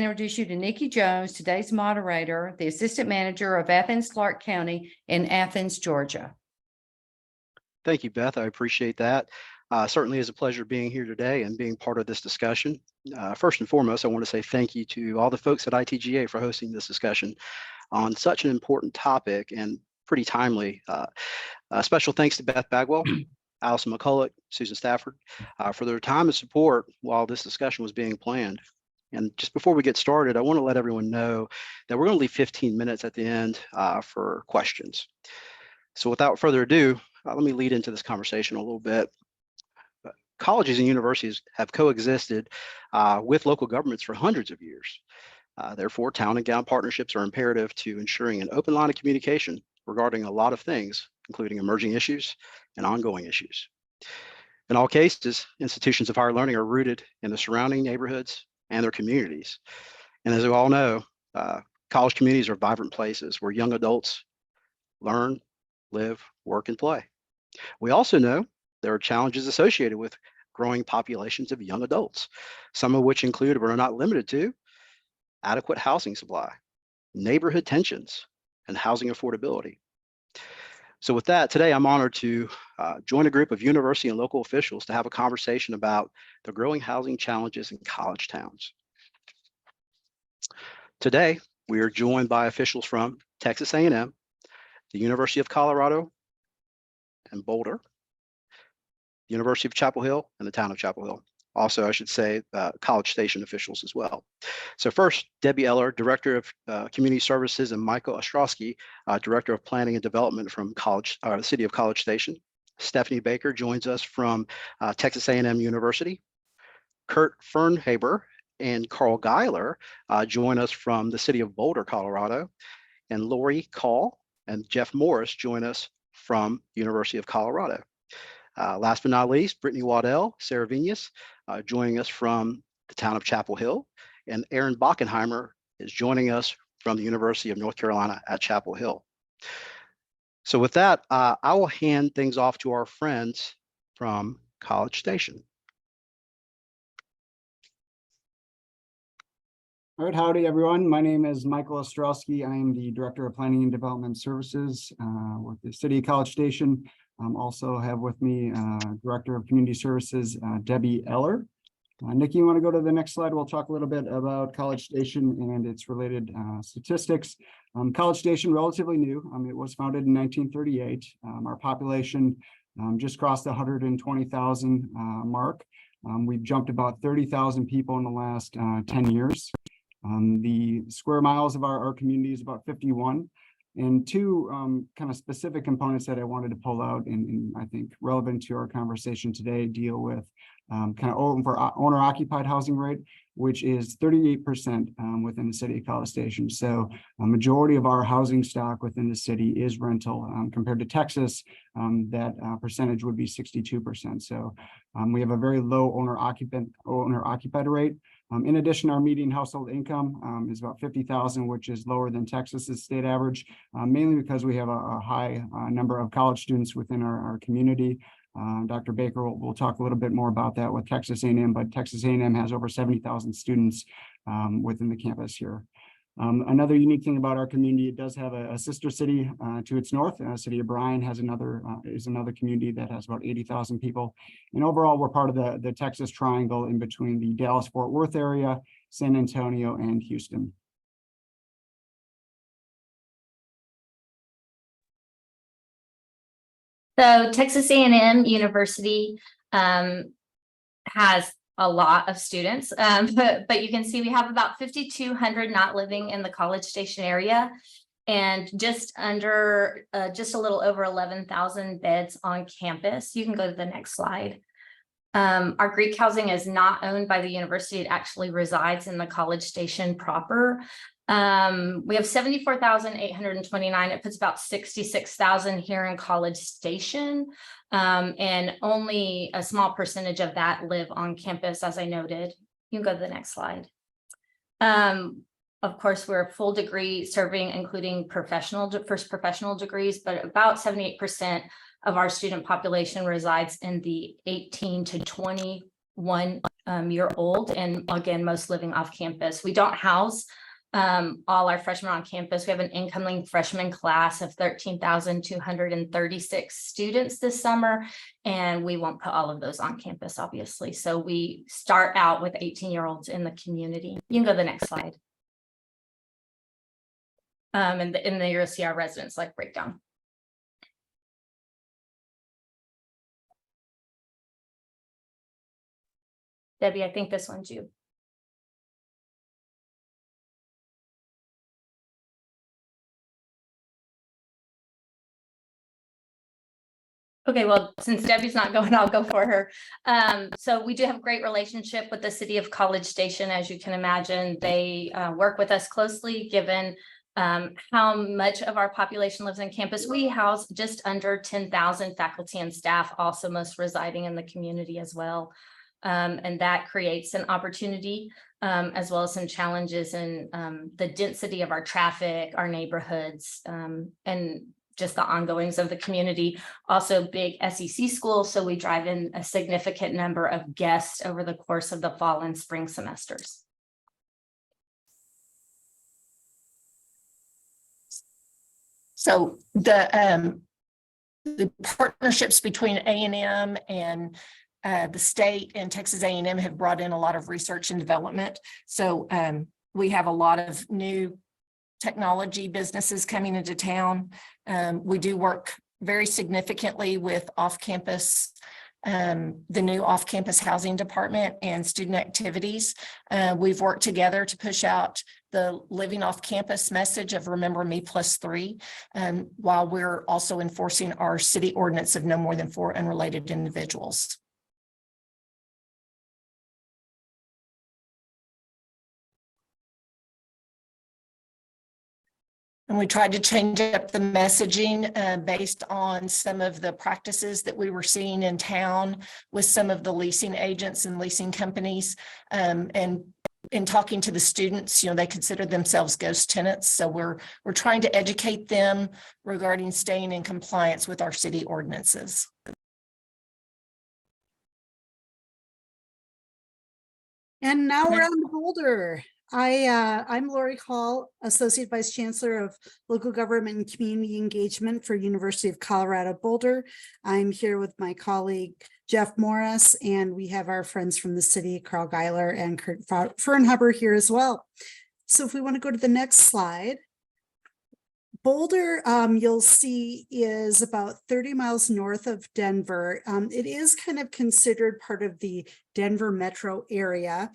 Introduce you to Nikki Jones, today's moderator, the Assistant Manager of Athens-Clarke County in Athens, Georgia. Thank you, Beth. I appreciate that. Certainly is a pleasure being here today and being part of this discussion. First and foremost, I want to say thank you to all the folks at ITGA for hosting this discussion on such an important topic and pretty timely. Special thanks to Beth Bagwell, Allison McCulloch, Susan Stafford for their time and support while this discussion was being planned. And just before we get started, I want to let everyone know that we're going to leave 15 minutes at the end for questions. So without further ado, let me lead into this conversation a little bit. Colleges and universities have coexisted with local governments for hundreds of years. Therefore, town and gown partnerships are imperative to ensuring an open line of communication regarding a lot of things, including emerging issues and ongoing issues. In all cases, institutions of higher learning are rooted in the surrounding neighborhoods and their communities. And as we all know, college communities are vibrant places where young adults learn, live, work, and play. We also know there are challenges associated with growing populations of young adults, some of which include but are not limited to adequate housing supply, neighborhood tensions, and housing affordability. So with that, today I'm honored to join a group of university and local officials to have a conversation about the growing housing challenges in college towns. Today, we are joined by officials from Texas A&M, the University of Colorado and Boulder, the University of Chapel Hill, and the town of Chapel Hill. Also, I should say, College Station officials as well. So first, Debbie Eller, Director of Community Services, and Michael Ostrowski, Director of Planning and Development from the City of College Station. Stephanie Baker joins us from Texas A&M University. Kurt Fernhaber and Carl Geiler join us from the City of Boulder, Colorado. And Lori Call and Jeff Morris join us from University of Colorado. Last but not least, Brittany Waddell, Sarah Vinas, joining us from the town of Chapel Hill, and Aaron Bockenheimer is joining us from the University of North Carolina at Chapel Hill. So with that, I will hand things off to our friends from College Station. All right, howdy everyone. My name is Michael Ostrowski. I am the Director of Planning and Development Services with the City of College Station. Also have with me Director of Community Services, Debbie Eller. Nikki, you want to go to the next slide? We'll talk a little bit about College Station and its related statistics. College Station, relatively new. It was founded in 1938. Our population just crossed the 120,000 mark. We've jumped about 30,000 people in the last 10 years. The square miles of our community is about 51. And two kind of specific components that I wanted to pull out and I think relevant to our conversation today deal with kind of owner-occupied housing rate, which is 38% within the City of College Station. So a majority of our housing stock within the city is rental. Compared to Texas, that percentage would be 62%. So we have a very low owner-occupied rate. In addition, our median household income is about $50,000, which is lower than Texas's state average, mainly because we have a high number of college students within our community. Dr. Baker will talk a little bit more about that with Texas A&M, but Texas A&M has over 70,000 students within the campus here. Another unique thing about our community, it does have a sister city to its north. City of Bryan has another community that has about 80,000 people. And overall, we're part of the Texas Triangle in between the Dallas-Fort Worth area, San Antonio, and Houston. So Texas A&M University has a lot of students, but you can see we have about 5,200 not living in the College Station area, and just a little over 11,000 beds on campus. You can go to the next slide. Our Greek housing is not owned by the university. It actually resides in the College Station proper. We have 74,829. It puts about 66,000 here in College Station. And only a small percentage of that live on campus, as I noted. You can go to the next slide. Of course, we're a full degree serving, including first professional degrees, but about 78% of our student population resides in the 18 to 21 year old, and again, most living off campus. We don't house all our freshmen on campus. We have an incoming freshman class of 13,236 students this summer, and we won't put all of those on campus, obviously. So we start out with 18-year-olds in the community. You can go to the next slide. And in there you'll see our residence life breakdown. Debbie, I think this one's you. Okay, well, since Debbie's not going, I'll go for her. So we do have a great relationship with the city of College Station. As you can imagine, they work with us closely, given how much of our population lives on campus. We house just under 10,000 faculty and staff, also most residing in the community as well. And that creates an opportunity as well as some challenges in the density of our traffic, our neighborhoods, and just the ongoings of the community. Also big SEC school, so we drive in a significant number of guests over the course of the fall and spring semesters. So the partnerships between A&M and the state and Texas A&M have brought in a lot of research and development. So we have a lot of new technology businesses coming into town. We do work very significantly with off-campus, the new off-campus housing department and student activities. We've worked together to push out the living off-campus message of Remember Me +3, while we're also enforcing our city ordinance of no more than 4 unrelated individuals. And we tried to change up the messaging based on some of the practices that we were seeing in town with some of the leasing agents and leasing companies. And in talking to the students, they consider themselves ghost tenants. So we're trying to educate them regarding staying in compliance with our city ordinances. And now we're on to Boulder. I'm Lori Hall, Associate Vice Chancellor of Local Government and Community Engagement for University of Colorado Boulder. I'm here with my colleague, Jeff Morris, and we have our friends from the city, Carl Geiler and Kurt Fernhuber here as well. So if we want to go to the next slide. Boulder, you'll see, is about 30 miles north of Denver. It is kind of considered part of the Denver metro area.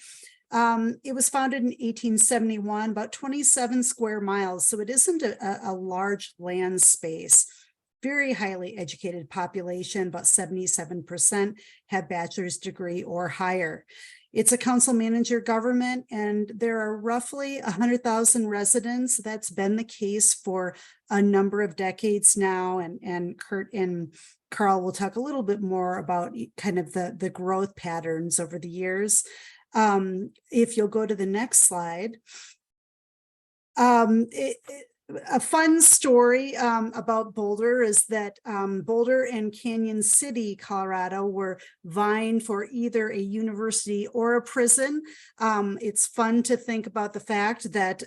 It was founded in 1871, about 27 square miles. So it isn't a large land space. Very highly educated population, about 77% have bachelor's degree or higher. It's a council manager government, and there are roughly 100,000 residents. That's been the case for a number of decades now. And Kurt and Carl will talk a little bit more about kind of the growth patterns over the years. If you'll go to the next slide. A fun story about Boulder is that Boulder and Canyon City, Colorado, were vying for either a university or a prison. It's fun to think about the fact that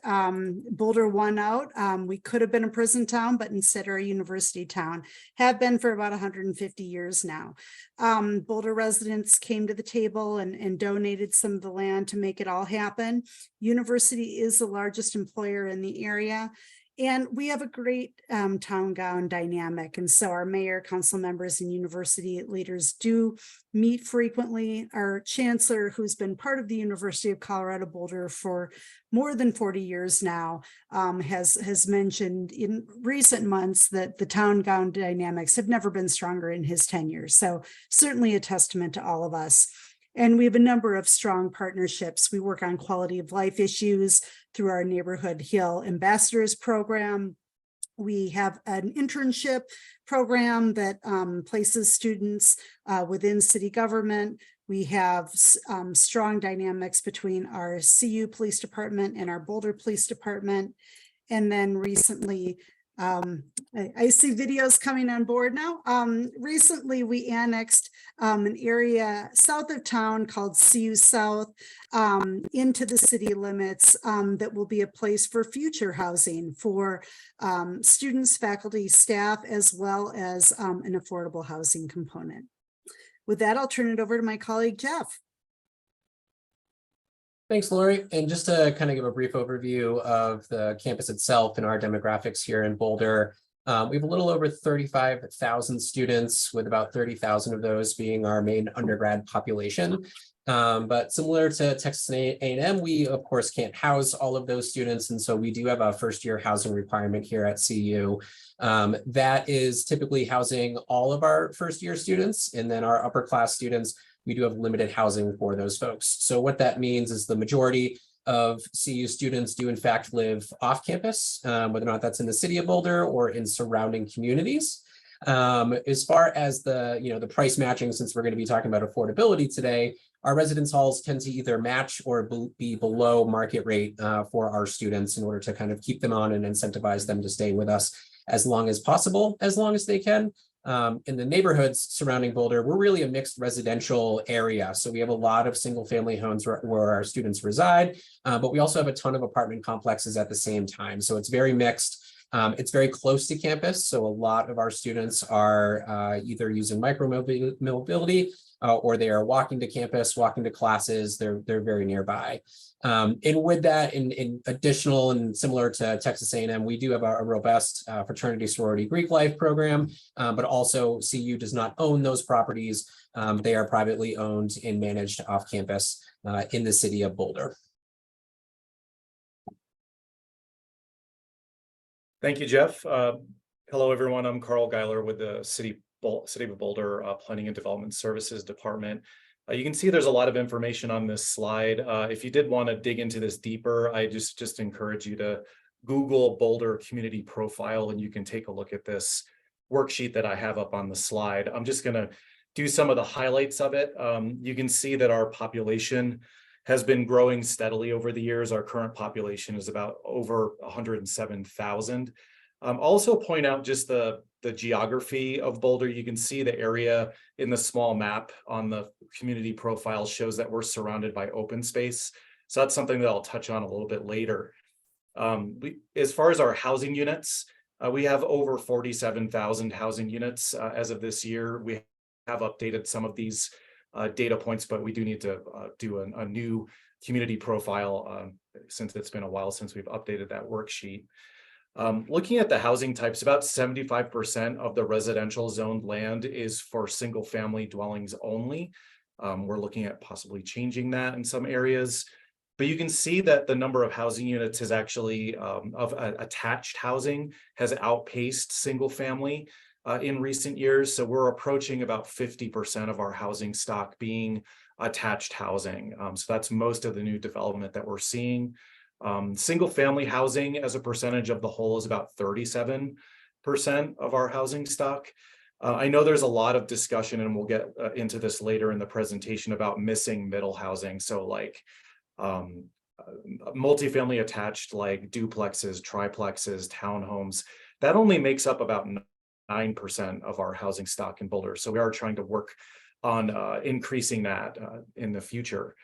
Boulder won out. We could have been a prison town, but instead are a university town. Have been for about 150 years now. Boulder residents came to the table and donated some of the land to make it all happen. University is the largest employer in the area. And we have a great town-gown dynamic. And so our mayor, council members, and university leaders do meet frequently. Our chancellor, who's been part of the University of Colorado Boulder for more than 40 years now, has mentioned in recent months that the town-gown dynamics have never been stronger in his tenure. So certainly a testament to all of us. And we have a number of strong partnerships. We work on quality of life issues through our Neighborhood Hill Ambassadors program. We have an internship program that places students within city government. We have strong dynamics between our CU Police Department and our Boulder Police Department. And then recently, I see videos coming on board now. Recently, we annexed an area south of town called CU South into the city limits that will be a place for future housing for students, faculty, staff, as well as an affordable housing component. With that, I'll turn it over to my colleague, Jeff. Thanks, Lori. And just to kind of give a brief overview of the campus itself and our demographics here in Boulder, we have a little over 35,000 students, with about 30,000 of those being our main undergrad population. But similar to Texas A&M, we of course can't house all of those students. And so we do have a first-year housing requirement here at CU. That is typically housing all of our first-year students, and then our upper class students, we do have limited housing for those folks. So what that means is the majority of CU students do in fact live off campus, whether or not that's in the city of Boulder or in surrounding communities. As far as the price matching, since we're going to be talking about affordability today, our residence halls tend to either match or be below market rate for our students in order to kind of keep them on and incentivize them to stay with us as long as possible, as long as they can. In the neighborhoods surrounding Boulder, we're really a mixed residential area. So we have a lot of single family homes where our students reside, but we also have a ton of apartment complexes at the same time. So it's very mixed. It's very close to campus. So a lot of our students are either using micro-mobility or they are walking to campus, walking to classes. They're very nearby. And with that, in additional and similar to Texas A&M, we do have a robust fraternity sorority Greek life program, but also CU does not own those properties. They are privately owned and managed off campus in the city of Boulder. Thank you, Jeff. Hello, everyone. I'm Carl Geiler with the City of Boulder Planning and Development Services Department. You can see there's a lot of information on this slide. If you did want to dig into this deeper, I just encourage you to Google Boulder Community Profile, and you can take a look at this worksheet that I have up on the slide. I'm just going to do some of the highlights of it. You can see that our population has been growing steadily over the years. Our current population is about over 107,000. Also point out just the geography of Boulder. You can see the area in the small map on the community profile shows that we're surrounded by open space. So that's something that I'll touch on a little bit later. As far as our housing units, we have over 47,000 housing units as of this year. We have updated some of these data points, but we do need to do a new community profile since it's been a while since we've updated that worksheet. Looking at the housing types, about 75% of the residential zoned land is for single family dwellings only. We're looking at possibly changing that in some areas, but you can see that the number of housing units has actually attached housing has outpaced single family in recent years. So we're approaching about 50% of our housing stock being attached housing. So that's most of the new development that we're seeing. Single family housing as a percentage of the whole is about 37% of our housing stock. I know there's a lot of discussion, and we'll get into this later in the presentation, about missing middle housing. So like multifamily attached, like duplexes, triplexes, townhomes, that only makes up about 9% of our housing stock in Boulder. So we are trying to work on increasing that in the future.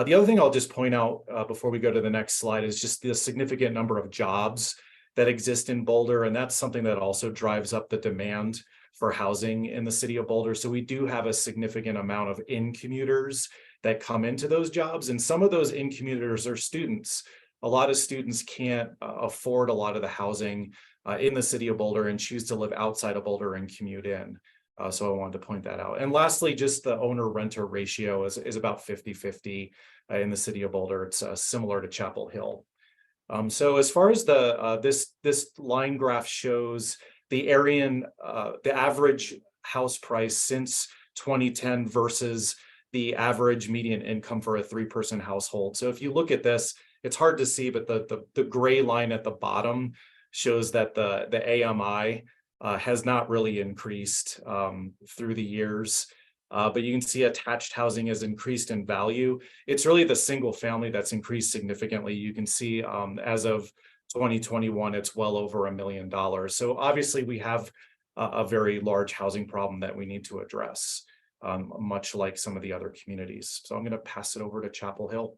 The other thing I'll just point out before we go to the next slide is just the significant number of jobs that exist in Boulder. And that's something that also drives up the demand for housing in the city of Boulder. So we do have a significant amount of in-commuters that come into those jobs. And some of those in-commuters are students. A lot of students can't afford a lot of the housing in the city of Boulder and choose to live outside of Boulder and commute in. So I wanted to point that out. And lastly, just the owner-renter ratio is about 50-50 in the city of Boulder. It's similar to Chapel Hill. So as far as the this line graph shows the the average house price since 2010 versus the average median income for a 3-person household. So if you look at this, it's hard to see, but the gray line at the bottom shows that the AMI has not really increased through the years, but you can see attached housing has increased in value. It's really the single family that's increased significantly. You can see as of 2021, it's well over $1 million. So obviously we have a very large housing problem that we need to address, much like some of the other communities. So I'm going to pass it over to Chapel Hill.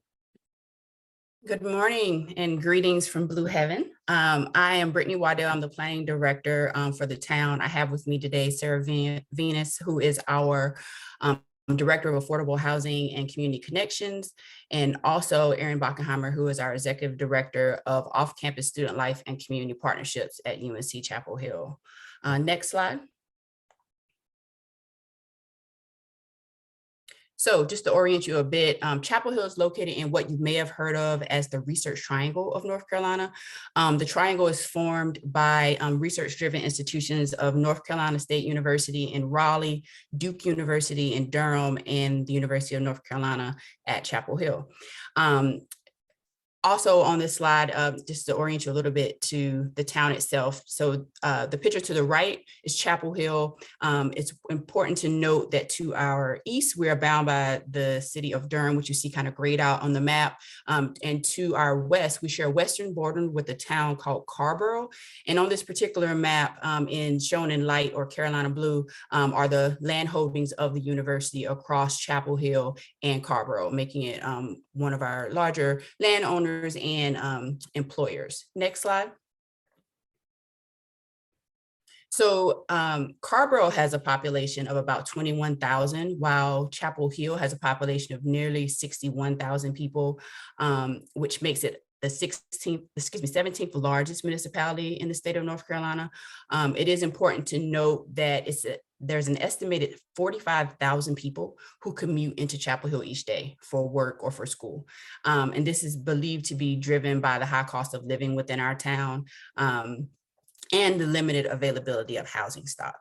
Good morning and greetings from Blue Heaven. I am Brittany Waddell. I'm the planning director for the town. I have with me today Sarah Venus, who is our Director of Affordable Housing and Community Connections, and also Erin Bockenheimer, who is our Executive Director of Off-Campus Student Life and Community Partnerships at UNC Chapel Hill. Next slide. So just to orient you a bit, Chapel Hill is located in what you may have heard of as the Research Triangle of North Carolina. The triangle is formed by research-driven institutions of North Carolina State University in Raleigh, Duke University in Durham, and the University of North Carolina at Chapel Hill. Also on this slide, just to orient you a little bit to the town itself. So the picture to the right is Chapel Hill. It's important to note that to our east, we are bound by the city of Durham, which you see kind of grayed out on the map. And to our west, we share a western border with a town called Carborough. And on this particular map, shown in light or Carolina blue, are the land holdings of the university across Chapel Hill and Carborough, making it one of our larger landowners and employers. Next slide. So Carborough has a population of about 21,000, while Chapel Hill has a population of nearly 61,000 people, which makes it the 17th largest municipality in the state of North Carolina. It is important to note that there's an estimated 45,000 people who commute into Chapel Hill each day for work or for school. And this is believed to be driven by the high cost of living within our town and the limited availability of housing stock.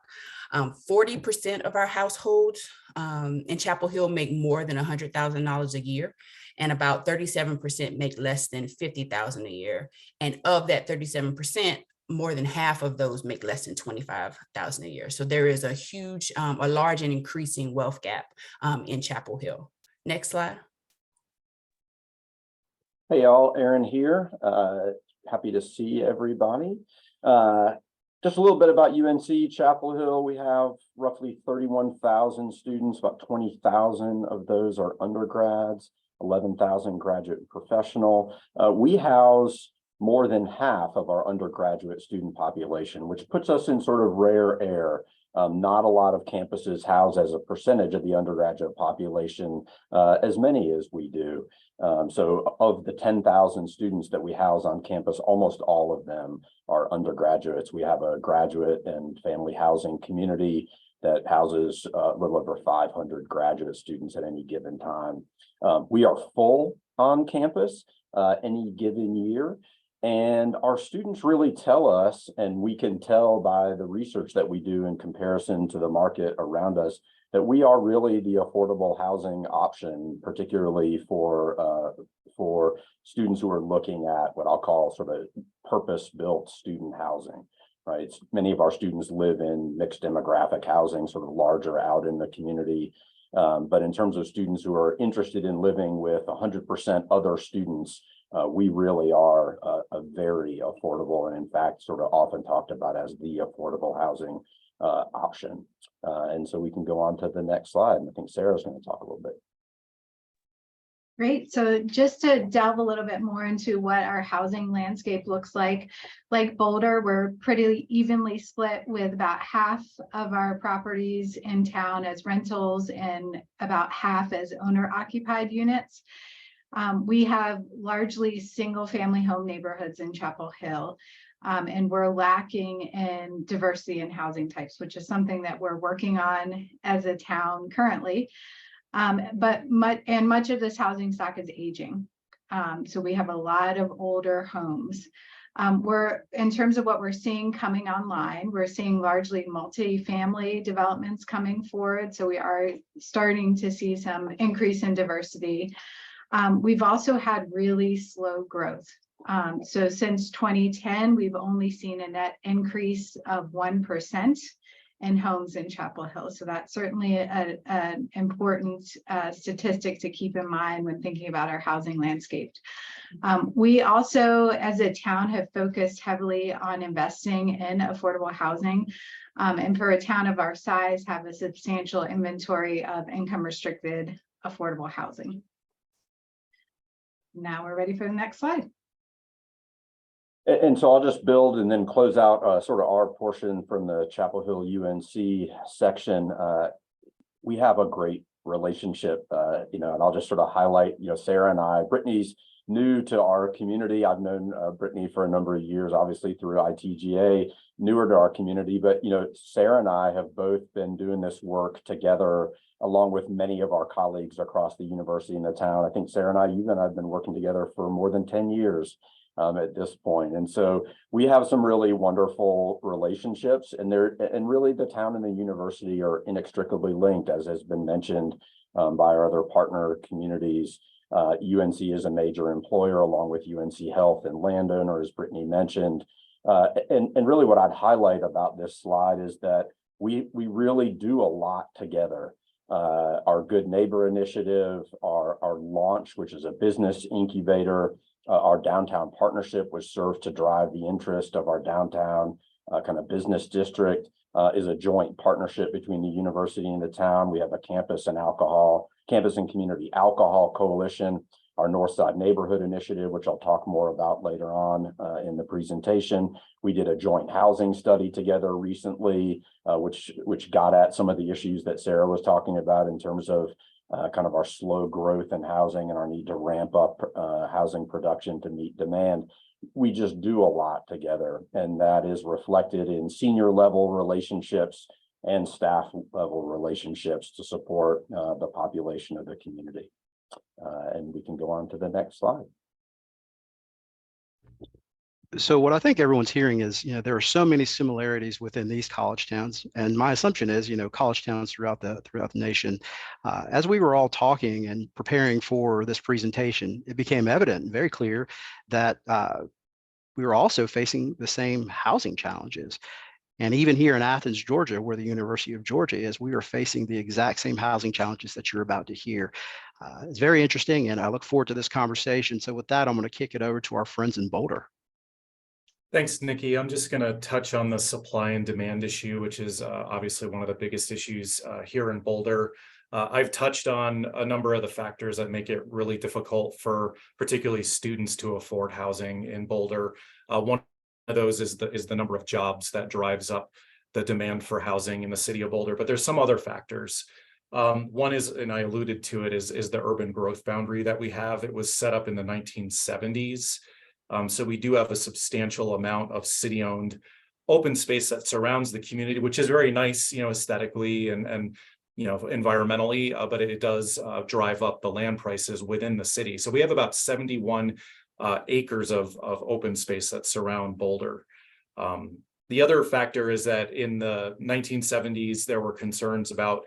40% of our households in Chapel Hill make more than $100,000 a year, and about 37% make less than $50,000 a year. And of that 37%, more than half of those make less than $25,000 a year. So there is a huge, a large and increasing wealth gap in Chapel Hill. Next slide. Hey y'all, Aaron here. Happy to see everybody. Just a little bit about UNC Chapel Hill. We have roughly 31,000 students, about 20,000 of those are undergrads, 11,000 graduate and professional. We house more than half of our undergraduate student population, which puts us in sort of rare air. Not a lot of campuses house as a percentage of the undergraduate population as many as we do. So of the 10,000 students that we house on campus, almost all of them are undergraduates. We have a graduate and family housing community that houses a little over 500 graduate students at any given time. We are full on campus any given year. And our students really tell us, and we can tell by the research that we do in comparison to the market around us, that we are really the affordable housing option, particularly for students who are looking at what I'll call sort of purpose-built student housing, right? Many of our students live in mixed demographic housing, sort of larger out in the community. But in terms of students who are interested in living with 100% other students, we really are a very affordable and in fact sort of often talked about as the affordable housing option. And so we can go on to the next slide. And I think Sarah's going to talk a little bit. Great. So just to delve a little bit more into what our housing landscape looks like Boulder, we're pretty evenly split with about half of our properties in town as rentals and about half as owner occupied units. We have largely single family home neighborhoods in Chapel Hill, and we're lacking in diversity in housing types, which is something that we're working on as a town currently. But much of this housing stock is aging. So we have a lot of older homes. In terms of what we're seeing coming online, we're seeing largely multi-family developments coming forward. So we are starting to see some increase in diversity. We've also had really slow growth. So since 2010, we've only seen a net increase of 1% in homes in Chapel Hill. So that's certainly an important statistic to keep in mind when thinking about our housing landscape. We also, as a town, have focused heavily on investing in affordable housing. And for a town of our size, have a substantial inventory of income restricted affordable housing. Now we're ready for the next slide. And so I'll just build and then close out sort of our portion from the Chapel Hill UNC section. We have a great relationship, and I'll just sort of highlight, Sarah and I, Brittany's new to our community. I've known Brittany for a number of years, obviously through ITGA, newer to our community, but, Sarah and I have both been doing this work together along with many of our colleagues across the university and the town. I think Sarah and I, you and I have been working together for more than 10 years. At this point. And so we have some really wonderful relationships, and really the town and the university are inextricably linked, as has been mentioned by our other partner communities. UNC is a major employer along with UNC Health and landowner, as Brittany mentioned. And really what I'd highlight about this slide is that we really do a lot together. Our Good Neighbor initiative, our launch, which is a business incubator, our downtown partnership, which serves to drive the interest of our downtown kind of business district, is a joint partnership between the university and the town. We have a campus and community alcohol coalition, our Northside Neighborhood Initiative, which I'll talk more about later on in the presentation. We did a joint housing study together recently, which got at some of the issues that Sarah was talking about in terms of kind of our slow growth in housing and our need to ramp up housing production to meet demand. We just do a lot together, and that is reflected in senior level relationships and staff level relationships to support the population of the community. And we can go on to the next slide. So what I think everyone's hearing is, there are so many similarities within these college towns, and my assumption is, college towns throughout the nation. As we were all talking and preparing for this presentation, it became evident and very clear that we were also facing the same housing challenges. And even here in Athens, Georgia, where the University of Georgia is, we are facing the exact same housing challenges that you're about to hear. It's very interesting, and I look forward to this conversation. So with that, I'm going to kick it over to our friends in Boulder. Thanks, Nikki. I'm just going to touch on the supply and demand issue, which is obviously one of the biggest issues here in Boulder. I've touched on a number of the factors that make it really difficult for particularly students to afford housing in Boulder. One of those is the number of jobs that drives up the demand for housing in the city of Boulder, but there's some other factors. One is, and I alluded to it, is the urban growth boundary that we have. It was set up in the 1970s. So we do have a substantial amount of city-owned open space that surrounds the community, which is very nice, aesthetically and environmentally, but it does drive up the land prices within the city. So we have about 71 acres of open space that surround Boulder. The other factor is that in the 1970s, there were concerns about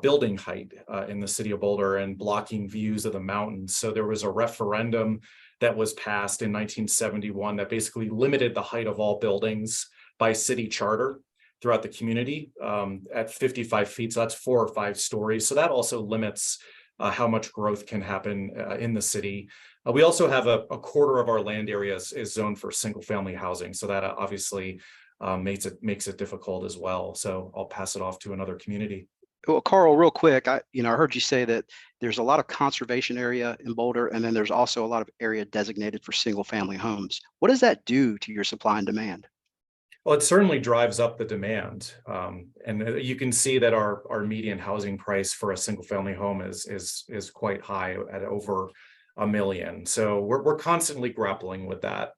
building height in the city of Boulder and blocking views of the mountains. So there was a referendum that was passed in 1971 that basically limited the height of all buildings by city charter throughout the community at 55 feet. So that's 4 or 5 stories. So that also limits how much growth can happen in the city. We also have a quarter of our land areas is zoned for single family housing. So that obviously makes it difficult as well. So I'll pass it off to another community. Well, Carl, real quick, I heard you say that there's a lot of conservation area in Boulder, and then there's also a lot of area designated for single family homes. What does that do to your supply and demand? Well, it certainly drives up the demand. And you can see that our median housing price for a single family home is quite high at over $1 million. So we're constantly grappling with that.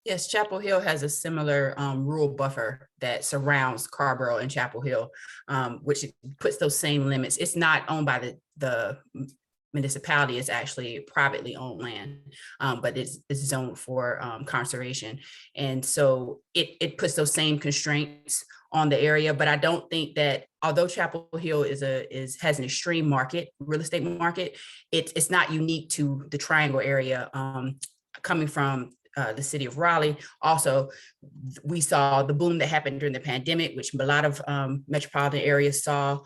Yes, Chapel Hill has a similar rural buffer that surrounds Carborough and Chapel Hill, which puts those same limits. It's not owned by the municipality. It's actually privately owned land, but it's zoned for conservation. And so it puts those same constraints on the area. But I don't think that, although Chapel Hill has an extreme real estate market, it's not unique to the Triangle area. Coming from the city of Raleigh. Also, we saw the boom that happened during the pandemic, which a lot of metropolitan areas saw,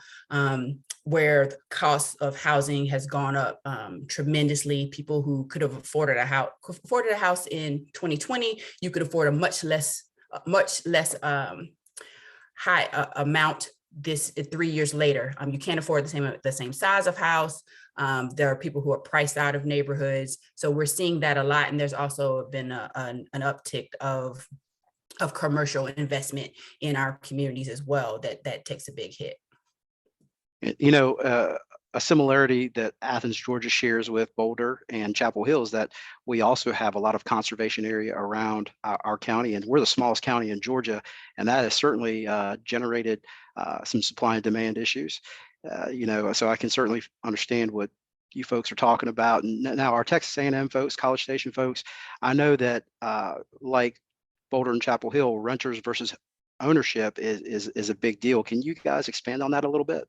where the cost of housing has gone up tremendously. People who could have afforded a house in 2020, you could afford a much less high amount this 3 years later. You can't afford the same size of house. There are people who are priced out of neighborhoods. So we're seeing that a lot. And there's also been an uptick of commercial investment in our communities as well, that takes a big hit. You know, a similarity that Athens, Georgia shares with Boulder and Chapel Hill is that we also have a lot of conservation area around our county, and we're the smallest county in Georgia, and that has certainly generated some supply and demand issues. You know, so I can certainly understand what you folks are talking about. And now our Texas A&M folks, College Station folks, I know that like Boulder and Chapel Hill, renters versus ownership is a big deal. Can you guys expand on that a little bit?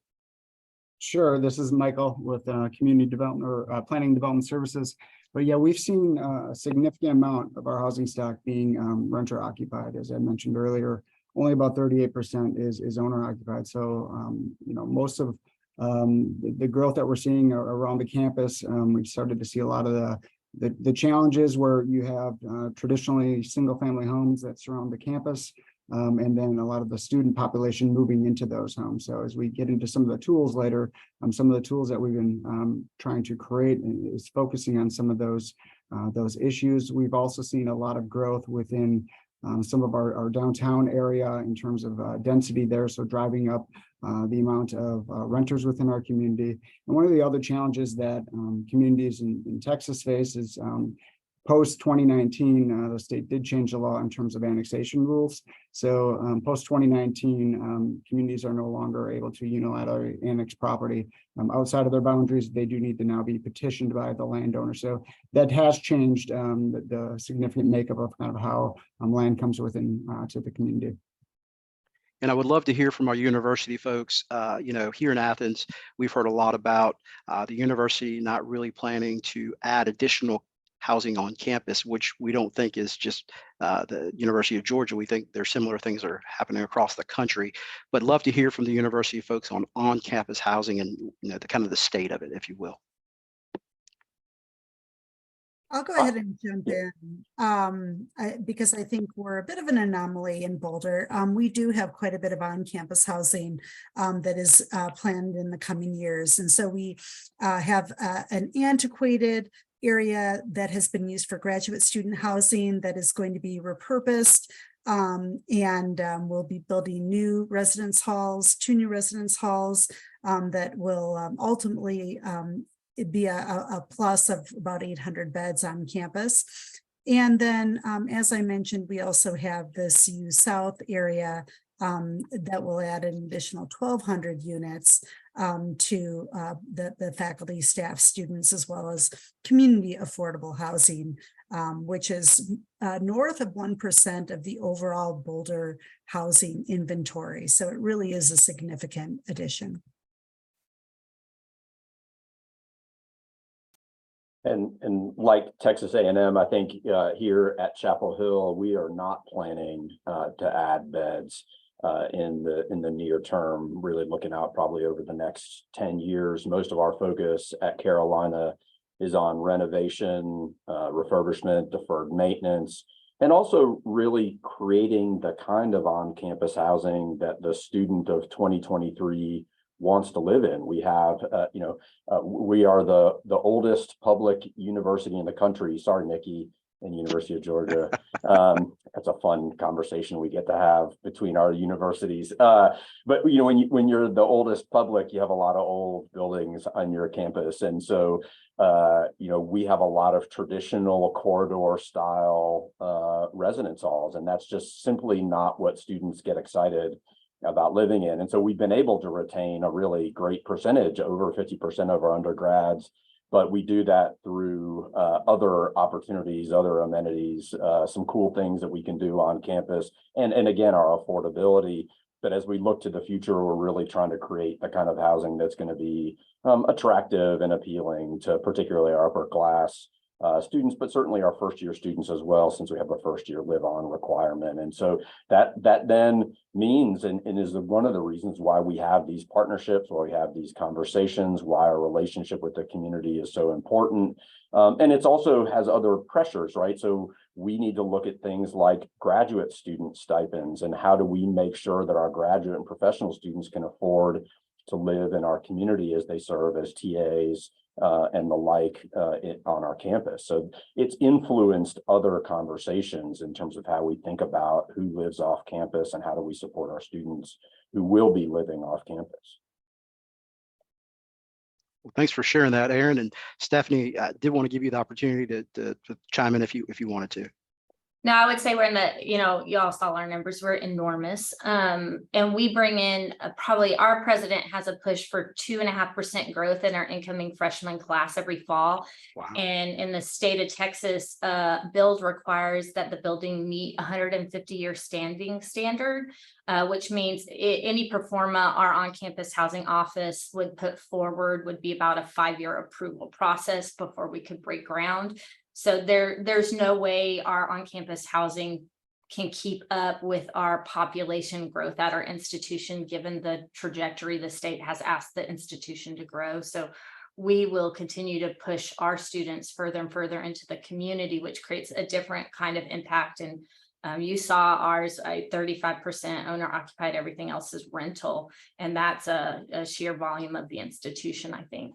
Sure. This is Michael with Community Development or Planning Development Services. But yeah, we've seen a significant amount of our housing stock being renter occupied. As I mentioned earlier, only about 38% is owner occupied. So, you know, most of the growth that we're seeing around the campus, we've started to see a lot of the challenges where you have traditionally single family homes that surround the campus. And then a lot of the student population moving into those homes. So as we get into some of the tools later, some of the tools that we've been trying to create is focusing on some of those issues. We've also seen a lot of growth within some of our downtown area in terms of density there. So driving up the amount of renters within our community. And one of the other challenges that communities in Texas face is post 2019, the state did change the law in terms of annexation rules. So post 2019, communities are no longer able to unilaterally annex property outside of their boundaries. They do need to now be petitioned by the landowner. So that has changed the significant makeup of kind of how land comes within to the community. And I would love to hear from our university folks. You know, here in Athens, we've heard a lot about the university not really planning to add additional housing on campus, which we don't think is just the University of Georgia. We think there's similar things that are happening across the country, but love to hear from the university folks on campus housing and, you know, the kind of the state of it, if you will. I'll go ahead and jump in because I think we're a bit of an anomaly in Boulder. We do have quite a bit of on-campus housing that is planned in the coming years. And so we have an antiquated area that has been used for graduate student housing that is going to be repurposed, and we'll be building new residence halls, 2 new residence halls that will ultimately be a plus of about 800 beds on campus. And then, as I mentioned, we also have the CU South area that will add an additional 1,200 units to the faculty, staff, students, as well as community affordable housing, which is north of 1% of the overall Boulder housing inventory. So it really is a significant addition. And like Texas A&M, I think here at Chapel Hill, we are not planning to add beds in the near term, really looking out probably over the next 10 years. Most of our focus at Carolina is on renovation, refurbishment, deferred maintenance, and also really creating the kind of on-campus housing that the student of 2023 wants to live in. We have, we are the oldest public university in the country. Sorry, Nikki, and University of Georgia. That's a fun conversation we get to have between our universities. But you know, when you're the oldest public, you have a lot of old buildings on your campus, and so we have a lot of traditional corridor style residence halls, and that's just simply not what students get excited about living in. And so we've been able to retain a really great percentage, over 50% of our undergrads, but we do that through other opportunities, other amenities, some cool things that we can do on campus, and again, our affordability. But as we look to the future, we're really trying to create the kind of housing that's going to be attractive and appealing to particularly our upper class students, but certainly our first year students as well, since we have a first year live on requirement. And so that then means and is one of the reasons why we have these partnerships, why we have these conversations, why our relationship with the community is so important. And it's also has other pressures, right? So we need to look at things like graduate student stipends and how do we make sure that our graduate and professional students can afford to live in our community as they serve as TAs and the like on our campus. So it's influenced other conversations in terms of how we think about who lives off campus and how do we support our students who will be living off campus. Well, thanks for sharing that, Aaron. And Stephanie, I did want to give you the opportunity to chime in if you wanted to. No, I would say we're in the, y'all saw our numbers, we're enormous. And we bring in probably our president has a push for 2.5% growth in our incoming freshman class every fall. Wow. And in the state of Texas, build requires that the building meet 150-year standing standard, which means any pro forma our on-campus housing office would put forward would be about a 5-year approval process before we could break ground. So there's no way our on-campus housing can keep up with our population growth at our institution, given the trajectory the state has asked the institution to grow. So we will continue to push our students further and further into the community, which creates a different kind of impact. And you saw ours, 35% owner occupied, everything else is rental. And that's a sheer volume of the institution, I think.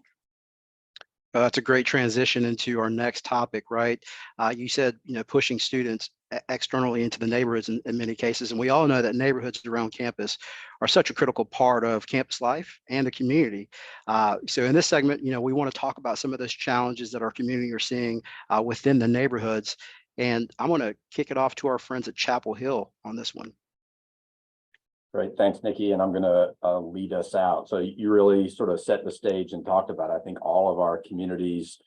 That's a great transition into our next topic, right? You said, pushing students externally into the neighborhoods in many cases. And we all know that neighborhoods around campus are such a critical part of campus life and the community. So in this segment, we want to talk about some of those challenges that our community are seeing within the neighborhoods. And I want to kick it off to our friends at Chapel Hill on this one. Great, thanks, Nikki. And I'm going to lead us out. So you really sort of set the stage and talked about, I think all of our communities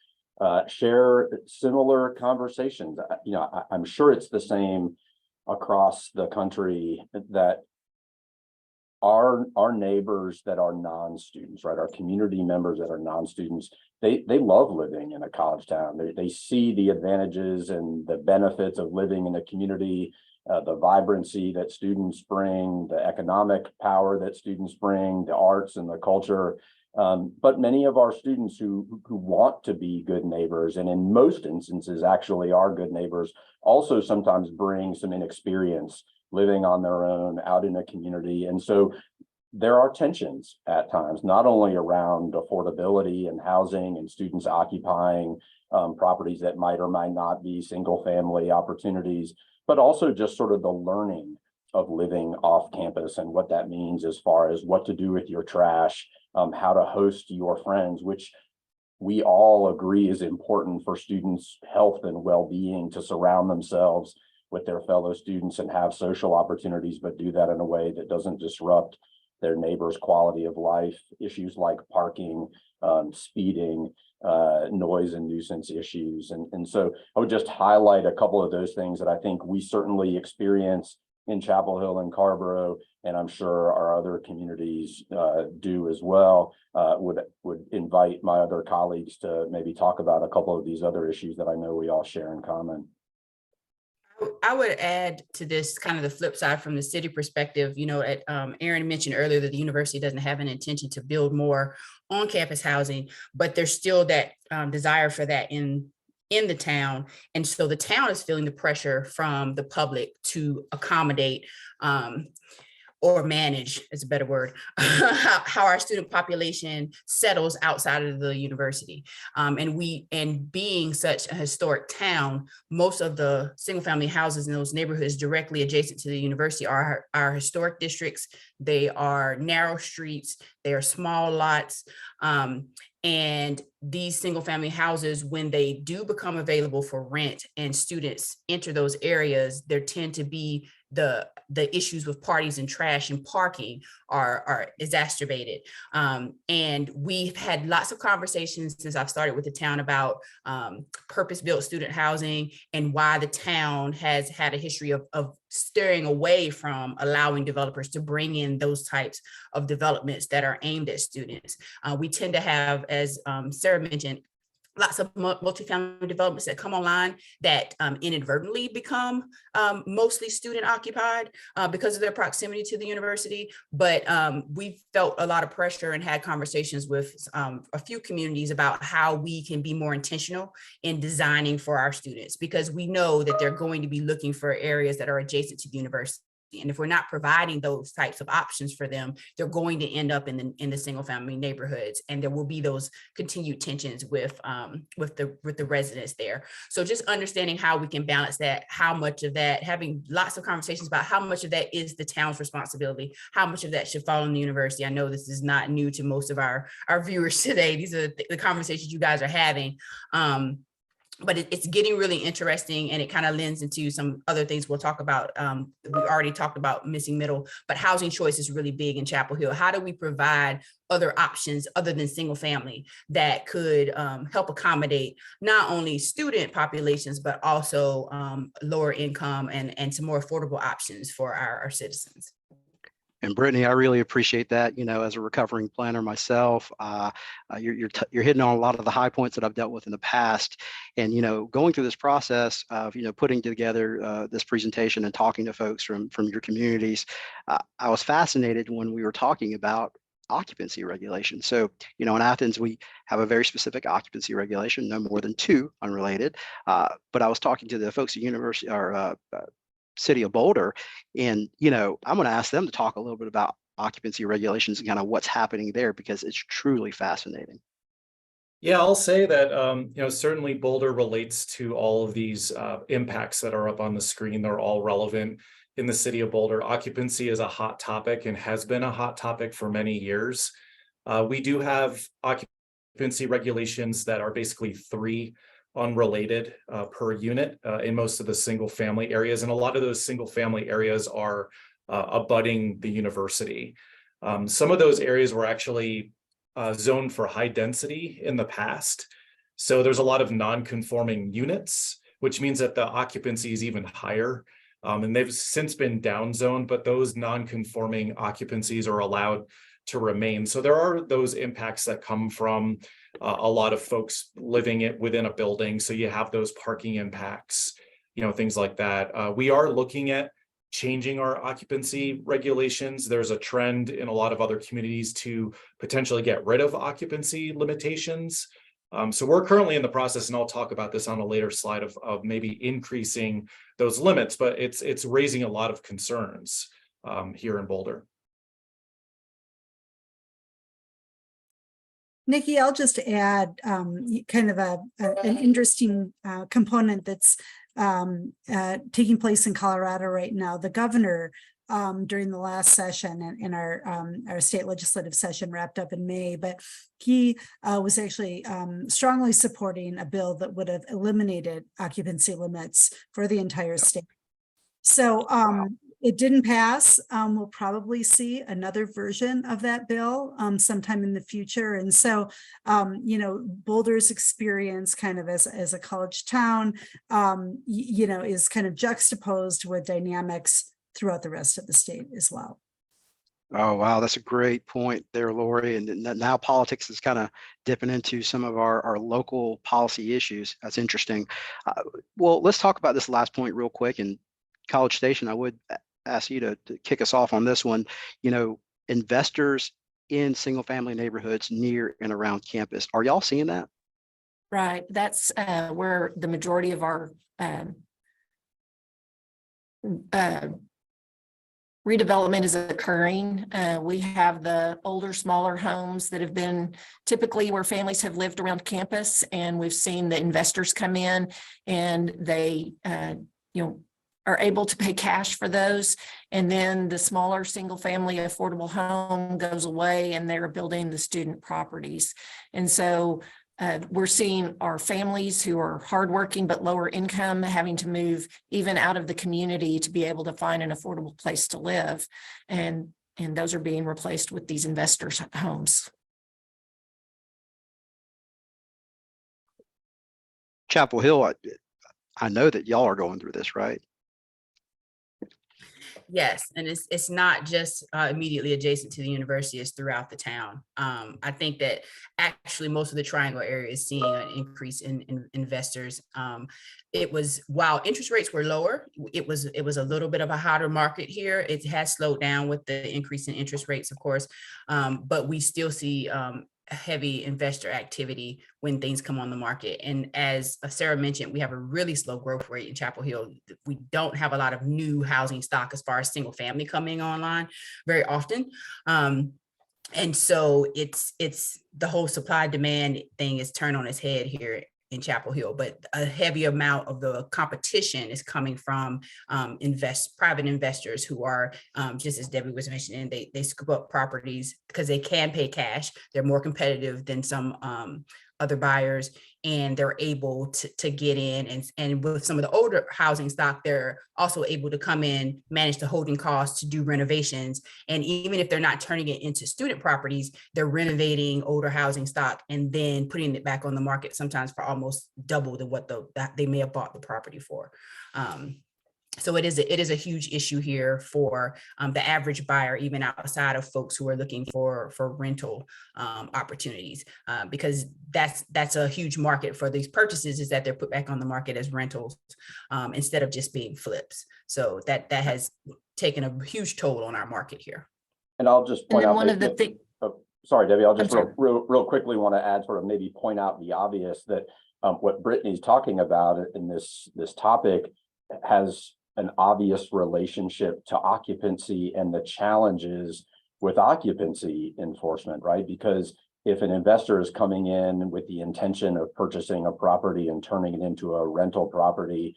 share similar conversations. I'm sure it's the same across the country that our neighbors that are non-students, right? Our community members that are non-students, they love living in a college town. They see the advantages and the benefits of living in a community. The vibrancy that students bring, the economic power that students bring, the arts and the culture. But many of our students who want to be good neighbors, and in most instances actually are good neighbors, also sometimes bring some inexperience living on their own out in a community. And so there are tensions at times, not only around affordability and housing and students occupying properties that might or might not be single family opportunities, but also just sort of the learning of living off campus and what that means as far as what to do with your trash, how to host your friends, which we all agree is important for students' health and well-being, to surround themselves with their fellow students and have social opportunities, but do that in a way that doesn't disrupt their neighbors' quality of life. Issues like parking, speeding, noise and nuisance issues. And so I would just highlight a couple of those things that I think we certainly experience in Chapel Hill and Carborough, and I'm sure our other communities do as well. Would invite my other colleagues to maybe talk about a couple of these other issues that I know we all share in common. I would add to this kind of the flip side from the city perspective. Aaron mentioned earlier that the university doesn't have an intention to build more on-campus housing, but there's still that desire for that in the town. And so the town is feeling the pressure from the public to accommodate or manage, is a better word, how our student population settles outside of the university. And being such a historic town, most of the single family houses in those neighborhoods directly adjacent to the university are our historic districts. They are narrow streets, they are small lots. And these single family houses, when they do become available for rent and students enter those areas, there tend to be the issues with parties and trash and parking are exacerbated. And we've had lots of conversations since I've started with the town about purpose-built student housing and why the town has had a history of steering away from allowing developers to bring in those types of developments that are aimed at students. We tend to have, as Sarah mentioned, lots of multifamily developments that come online that inadvertently become mostly student occupied because of their proximity to the university. But we felt a lot of pressure and had conversations with a few communities about how we can be more intentional in designing for our students, because we know that they're going to be looking for areas that are adjacent to the university. And if we're not providing those types of options for them, they're going to end up in the single family neighborhoods, and there will be those continued tensions with the residents there. So just understanding how we can balance that, how much of that, having lots of conversations about how much of that is the town's responsibility, how much of that should fall on the university. I know this is not new to most of our viewers today. These are the conversations you guys are having. But it's getting really interesting, and it kind of lends into some other things we'll talk about. We already talked about missing middle, but housing choice is really big in Chapel Hill. How do we provide other options other than single family that could help accommodate not only student populations, but also lower income and some more affordable options for our citizens? And Brittany, I really appreciate that. You know, as a recovering planner myself, you're hitting on a lot of the high points that I've dealt with in the past. And you know, going through this process of putting together this presentation and talking to folks from your communities, I was fascinated when we were talking about occupancy regulation. So, in Athens, we have a very specific occupancy regulation, no more than 2 unrelated. But I was talking to the folks at university or City of Boulder, and I'm going to ask them to talk a little bit about occupancy regulations and kind of what's happening there, because it's truly fascinating. Yeah, I'll say that certainly Boulder relates to all of these impacts that are up on the screen. They're all relevant in the city of Boulder. Occupancy is a hot topic and has been a hot topic for many years. We do have occupancy regulations that are basically 3 unrelated per unit in most of the single family areas. And a lot of those single family areas are abutting the university. Some of those areas were actually zoned for high density in the past. So there's a lot of non-conforming units, which means that the occupancy is even higher. And they've since been downzoned, but those non-conforming occupancies are allowed to remain. So there are those impacts that come from a lot of folks living it within a building. So you have those parking impacts, things like that. We are looking at changing our occupancy regulations. There's a trend in a lot of other communities to potentially get rid of occupancy limitations. So we're currently in the process, and I'll talk about this on a later slide, of maybe increasing those limits, but it's raising a lot of concerns here in Boulder. Nikki, I'll just add kind of an interesting component that's taking place in Colorado right now. The governor, during the last session and our state legislative session wrapped up in May, but he was actually strongly supporting a bill that would have eliminated occupancy limits for the entire state. So it didn't pass. We'll probably see another version of that bill sometime in the future. And so, Boulder's experience kind of as a college town, is kind of juxtaposed with dynamics throughout the rest of the state as well. Oh, wow. That's a great point there, Lori. And now politics is kind of dipping into some of our local policy issues. That's interesting. Well, let's talk about this last point real quick. And College Station, I would ask you to kick us off on this one. Investors in single family neighborhoods near and around campus. Are y'all seeing that? Right. That's where the majority of our redevelopment is occurring. We have the older, smaller homes that have been typically where families have lived around campus, and we've seen the investors come in and they, are able to pay cash for those. And then the smaller single family affordable home goes away and they're building the student properties. And so we're seeing our families who are hardworking but lower income having to move even out of the community to be able to find an affordable place to live. And those are being replaced with these investors' homes. Chapel Hill, I know that y'all are going through this, right? Yes, and it's not just immediately adjacent to the university, it's throughout the town. I think that actually most of the Triangle area is seeing an increase in investors. It was, while interest rates were lower, it was a little bit of a hotter market here. It has slowed down with the increase in interest rates, of course, but we still see heavy investor activity when things come on the market. And as Sarah mentioned, we have a really slow growth rate in Chapel Hill. We don't have a lot of new housing stock as far as single family coming online very often. And so it's the whole supply demand thing is turned on its head here in Chapel Hill, but a heavy amount of the competition is coming from private investors who are, just as Debbie was mentioning, they scoop up properties because they can pay cash. They're more competitive than some other buyers, and they're able to get in. And with some of the older housing stock, they're also able to come in, manage the holding costs to do renovations. And even if they're not turning it into student properties, they're renovating older housing stock and then putting it back on the market, sometimes for almost double than what they may have bought the property for. So it is a huge issue here for the average buyer, even outside of folks who are looking for rental opportunities, because that's a huge market for these purchases, is that they're put back on the market as rentals instead of just being flips. So that has taken a huge toll on our market here. And I'll just point out one of the things. Sorry, Debbie, I'll just real quickly want to add, sort of maybe point out the obvious, that what Brittany's talking about in this topic has an obvious relationship to occupancy and the challenges with occupancy enforcement, right? Because if an investor is coming in with the intention of purchasing a property and turning it into a rental property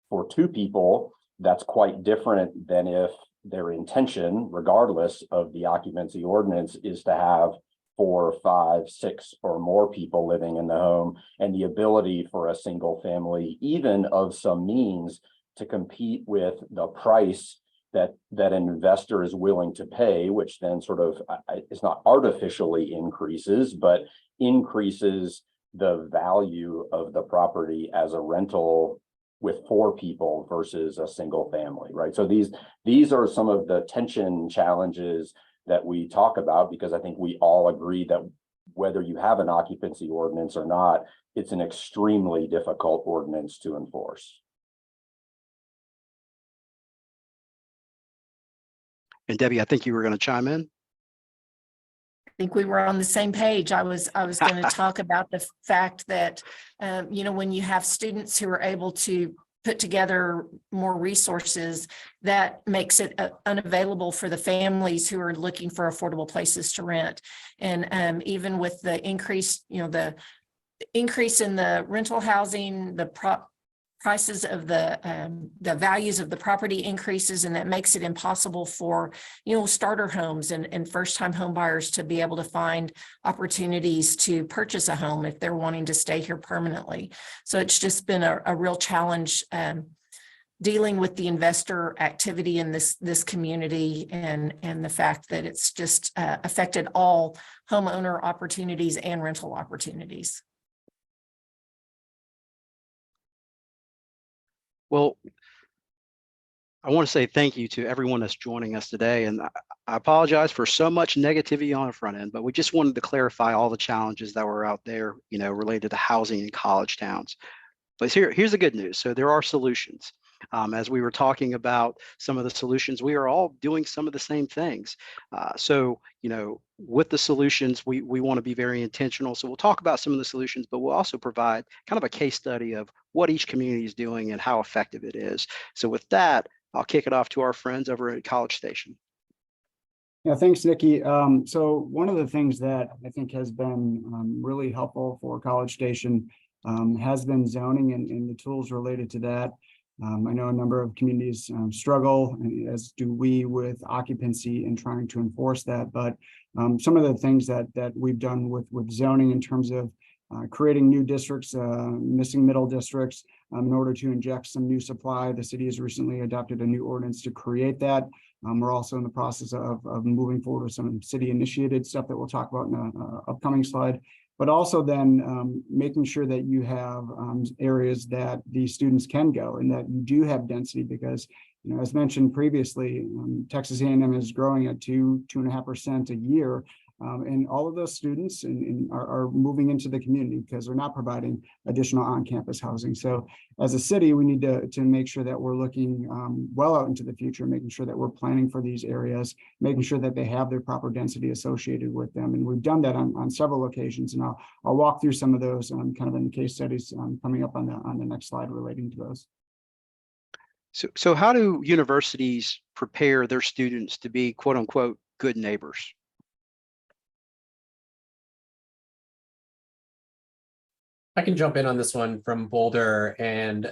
for two people, that's quite different than if their intention, regardless of the occupancy ordinance, is to have 4, 5, 6 or more people living in the home, and the ability for a single family, even of some means, to compete with the price that an investor is willing to pay, which then sort of, it's not artificially increases, but increases the value of the property as a rental with 4 people versus a single family, right? So these are some of the tension challenges that we talk about, because I think we all agree that whether you have an occupancy ordinance or not, it's an extremely difficult ordinance to enforce. And Debbie, I think you were going to chime in. I think we were on the same page. I was going to talk about the fact that, when you have students who are able to put together more resources, that makes it unavailable for the families who are looking for affordable places to rent. And even with the increase, the increase in the rental housing, the prices of the values of the property increases, and that makes it impossible for starter homes and first-time home buyers to be able to find opportunities to purchase a home if they're wanting to stay here permanently. So it's just been a real challenge dealing with the investor activity in this community, and the fact that it's just affected all homeowner opportunities and rental opportunities. Well, I want to say thank you to everyone that's joining us today. And I apologize for so much negativity on the front end, but we just wanted to clarify all the challenges that were out there, related to housing in college towns. But here's the good news. So there are solutions. As we were talking about some of the solutions, we are all doing some of the same things. So with the solutions, we want to be very intentional. So we'll talk about some of the solutions, but we'll also provide kind of a case study of what each community is doing and how effective it is. So with that, I'll kick it off to our friends over at College Station. Yeah, thanks, Nikki. So one of the things that I think has been really helpful for College Station has been zoning and the tools related to that. I know a number of communities struggle, as do we, with occupancy and trying to enforce that. But some of the things that we've done with zoning in terms of creating new districts, missing middle districts, in order to inject some new supply. The city has recently adopted a new ordinance to create that. We're also in the process of moving forward with some city initiated stuff that we'll talk about in an upcoming slide. but also then making sure that you have areas that these students can go and that you do have density, because as mentioned previously, Texas A&M is growing at 2.5% a year. And all of those students are moving into the community because they're not providing additional on-campus housing. So as a city, we need to make sure that we're looking well out into the future, making sure that we're planning for these areas, making sure that they have their proper density associated with them. And we've done that on several occasions. And I'll walk through some of those kind of in the case studies coming up on the next slide relating to those. So how do universities prepare their students to be quote unquote good neighbors? I can jump in on this one from Boulder, and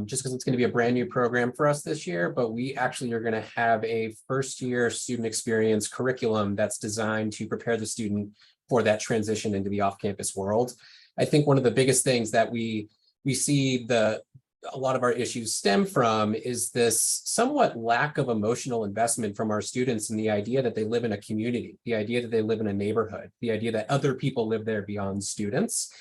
just because it's going to be a brand new program for us this year, but we actually are going to have a first-year student experience curriculum that's designed to prepare the student for that transition into the off-campus world. I think one of the biggest things that we see a lot of our issues stem from is this somewhat lack of emotional investment from our students in the idea that they live in a community, the idea that they live in a neighborhood, the idea that other people live there beyond students.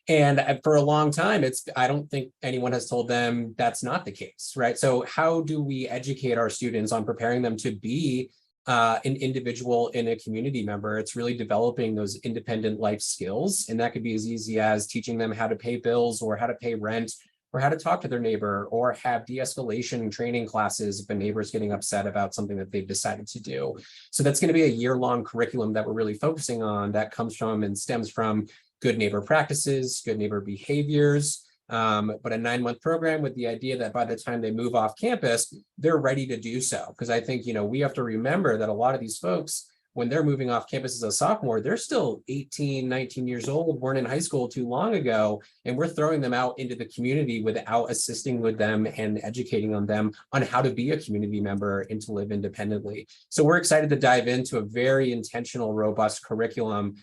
And for a long time, I don't think anyone has told them that's not the case, right? So how do we educate our students on preparing them to be an individual and a community member? It's really developing those independent life skills. And that could be as easy as teaching them how to pay bills or how to pay rent or how to talk to their neighbor or have de-escalation training classes if a neighbor is getting upset about something that they've decided to do. So that's going to be a year-long curriculum that we're really focusing on that comes from and stems from good neighbor practices, good neighbor behaviors, but a 9-month program with the idea that by the time they move off campus, they're ready to do so. Because I think, we have to remember that a lot of these folks, when they're moving off campus as a sophomore, they're still 18, 19 years old, weren't in high school too long ago, and we're throwing them out into the community without assisting with them and educating on them on how to be a community member and to live independently. So we're excited to dive into a very intentional, robust curriculum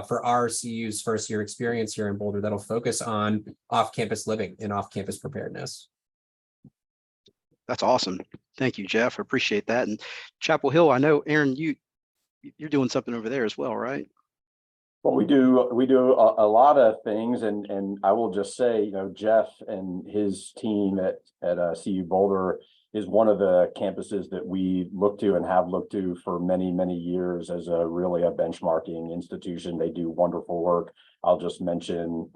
for our CU's first year experience here in Boulder that'll focus on off-campus living and off-campus preparedness. That's awesome. Thank you, Jeff. I appreciate that. And Chapel Hill, I know, Aaron, you're doing something over there as well, right? Well, we do a lot of things, and I will just say, Jeff and his team at CU Boulder is one of the campuses that we look to and have looked to for many, many years as really a benchmarking institution. They do wonderful work. I'll just mention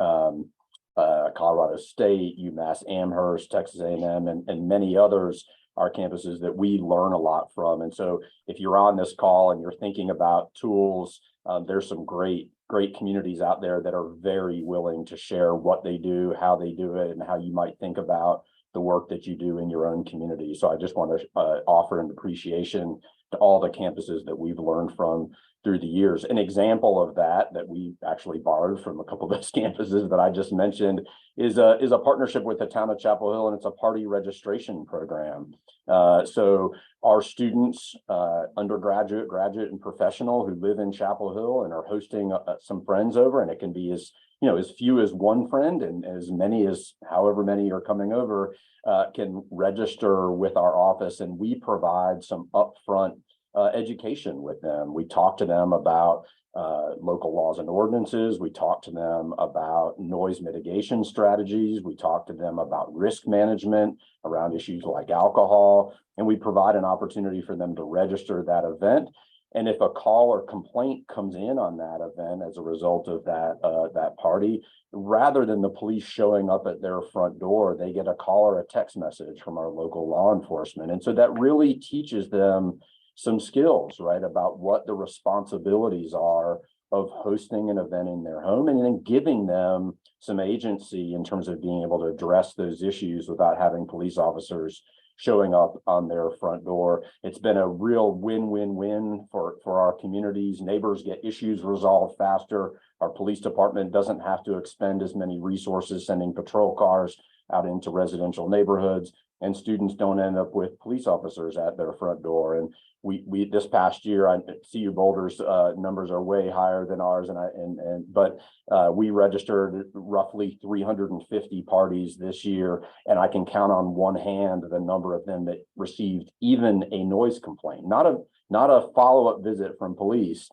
Colorado State, UMass Amherst, Texas A&M, and many others are campuses that we learn a lot from. And so if you're on this call and you're thinking about tools, there's some great communities out there that are very willing to share what they do, how they do it, and how you might think about the work that you do in your own community. So I just want to offer an appreciation to all the campuses that we've learned from through the years. An example of that we actually borrowed from a couple of those campuses that I just mentioned is a partnership with the town of Chapel Hill, and it's a party registration program. So our students, undergraduate, graduate, and professional who live in Chapel Hill and are hosting some friends over, and it can be as few as one friend and as many as however many are coming over, can register with our office, and we provide some upfront education with them. We talk to them about local laws and ordinances. We talk to them about noise mitigation strategies. We talk to them about risk management around issues like alcohol, and we provide an opportunity for them to register that event. And if a call or complaint comes in on that event as a result of that party, rather than the police showing up at their front door, they get a call or a text message from our local law enforcement. And so that really teaches them some skills, right, about what the responsibilities are of hosting an event in their home, and then giving them some agency in terms of being able to address those issues without having police officers showing up on their front door. It's been a real win-win-win for our communities. Neighbors get issues resolved faster. Our police department doesn't have to expend as many resources sending patrol cars out into residential neighborhoods, and students don't end up with police officers at their front door. And we this past year, I CU Boulder's numbers are way higher than ours, but we registered roughly 350 parties this year, and I can count on one hand the number of them that received even a noise complaint, not a follow-up visit from police,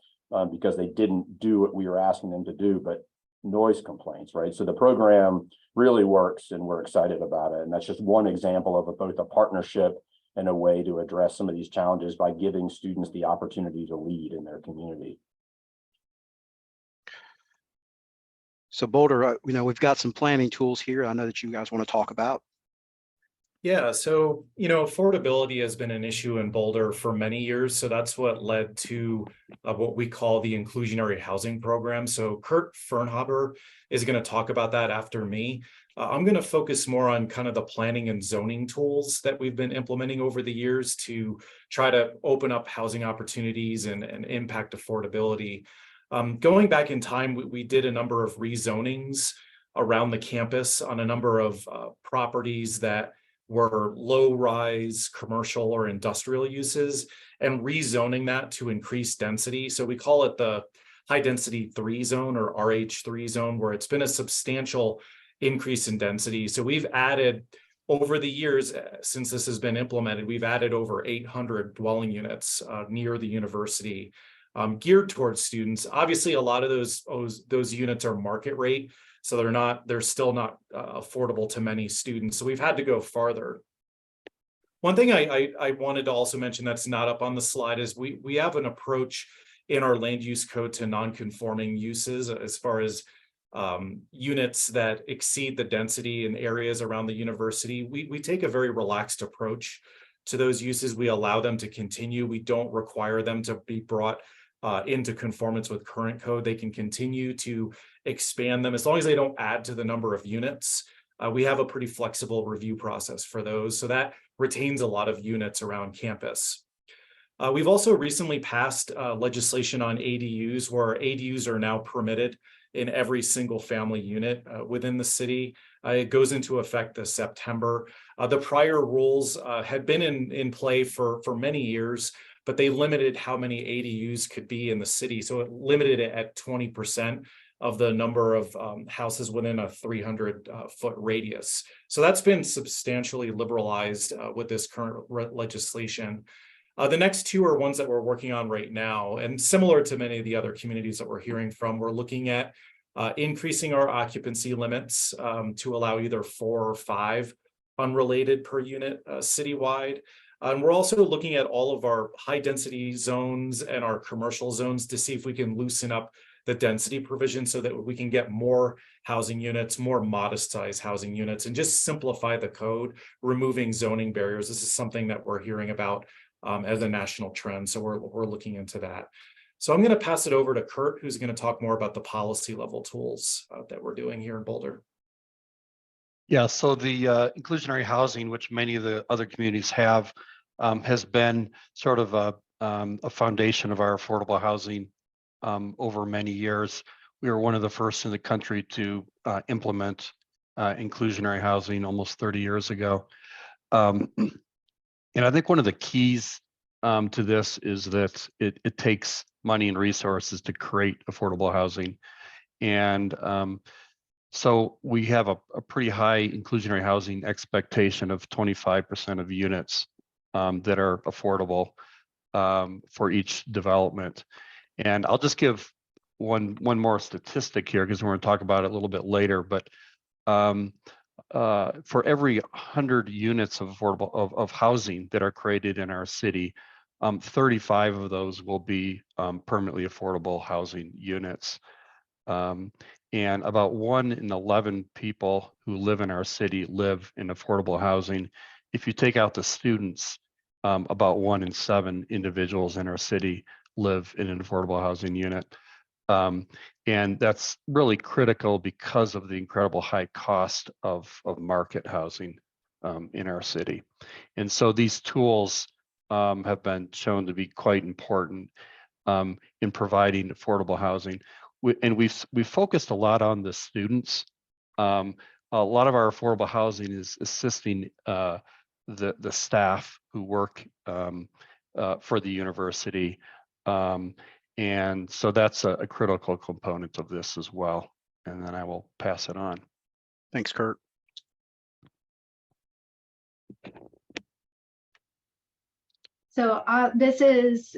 because they didn't do what we were asking them to do, but noise complaints, right? So the program really works and we're excited about it. And that's just one example of both a partnership and a way to address some of these challenges by giving students the opportunity to lead in their community. So Boulder, we've got some planning tools here. I know that you guys want to talk about. Yeah, so, affordability has been an issue in Boulder for many years. So that's what led to what we call the inclusionary housing program. So Kurt Fernhaber is going to talk about that after me. I'm going to focus more on kind of the planning and zoning tools that we've been implementing over the years to try to open up housing opportunities and impact affordability. Going back in time, we did a number of rezonings around the campus on a number of properties that were low rise commercial or industrial uses, and rezoning that to increase density. So we call it the high density 3 zone or RH3 zone, where it's been a substantial increase in density. So we've added over the years, since this has been implemented, we've added over 800 dwelling units near the university, geared towards students. Obviously, a lot of those units are market rate, so they're still not affordable to many students. So we've had to go farther. One thing I wanted to also mention that's not up on the slide is we have an approach in our land use code to non-conforming uses as far as units that exceed the density in areas around the university. We take a very relaxed approach to those uses. We allow them to continue. We don't require them to be brought into conformance with current code. They can continue to expand them as long as they don't add to the number of units. We have a pretty flexible review process for those, so that retains a lot of units around campus. We've also recently passed legislation on ADUs, where ADUs are now permitted in every single family unit within the city. It goes into effect this September. The prior rules had been in play for many years, but they limited how many ADUs could be in the city. So it limited it at 20% of the number of houses within a 300 foot radius. So that's been substantially liberalized with this current legislation. The next two are ones that we're working on right now. And similar to many of the other communities that we're hearing from, we're looking at increasing our occupancy limits to allow either 4 or 5 unrelated per unit citywide. And we're also looking at all of our high density zones and our commercial zones to see if we can loosen up the density provision so that we can get more housing units, more modest size housing units, and just simplify the code, removing zoning barriers. This is something that we're hearing about as a national trend. So we're looking into that. So I'm going to pass it over to Kurt, who's going to talk more about the policy level tools that we're doing here in Boulder. Yeah, so the inclusionary housing, which many of the other communities have, has been sort of a foundation of our affordable housing over many years. We were one of the first in the country to implement inclusionary housing almost 30 years ago. And I think one of the keys to this is that it takes money and resources to create affordable housing. And so we have a pretty high inclusionary housing expectation of 25% of units that are affordable for each development. And I'll just give one more statistic here because we're going to talk about it a little bit later. But for every 100 units of affordable of housing that are created in our city, 35 of those will be permanently affordable housing units. And about 1 in 11 people who live in our city live in affordable housing. If you take out the students, about 1 in 7 individuals in our city live in an affordable housing unit. And that's really critical because of the incredible high cost of market housing in our city. And so these tools have been shown to be quite important in providing affordable housing. We've focused a lot on the students. A lot of our affordable housing is assisting the staff who work for the university. And so that's a critical component of this as well. And then I will pass it on. Thanks, Kurt. So this is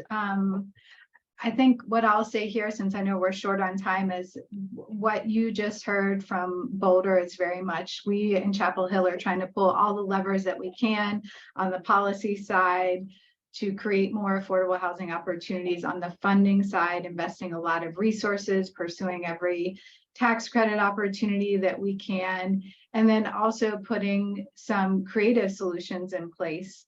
I think what I'll say here, since I know we're short on time, is what you just heard from Boulder is very much, we in Chapel Hill are trying to pull all the levers that we can on the policy side to create more affordable housing opportunities. On the funding side, investing a lot of resources, pursuing every tax credit opportunity that we can, and then also putting some creative solutions in place,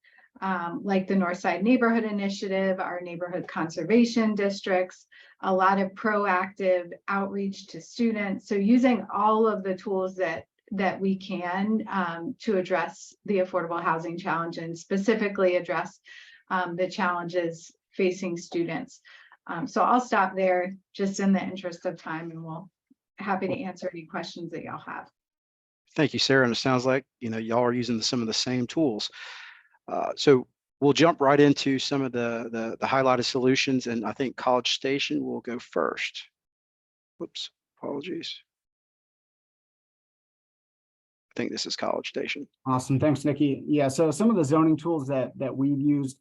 like the Northside Neighborhood Initiative, our neighborhood conservation districts, a lot of proactive outreach to students. So using all of the tools that we can to address the affordable housing challenge and specifically address the challenges facing students. So I'll stop there just in the interest of time, and we'll happy to answer any questions that y'all have. Thank you, Sarah. And it sounds like, y'all are using some of the same tools. So we'll jump right into some of the highlighted solutions, and I think College Station will go first. Whoops, apologies. I think this is College Station. Awesome, thanks, Nikki. Yeah, so some of the zoning tools that we've used,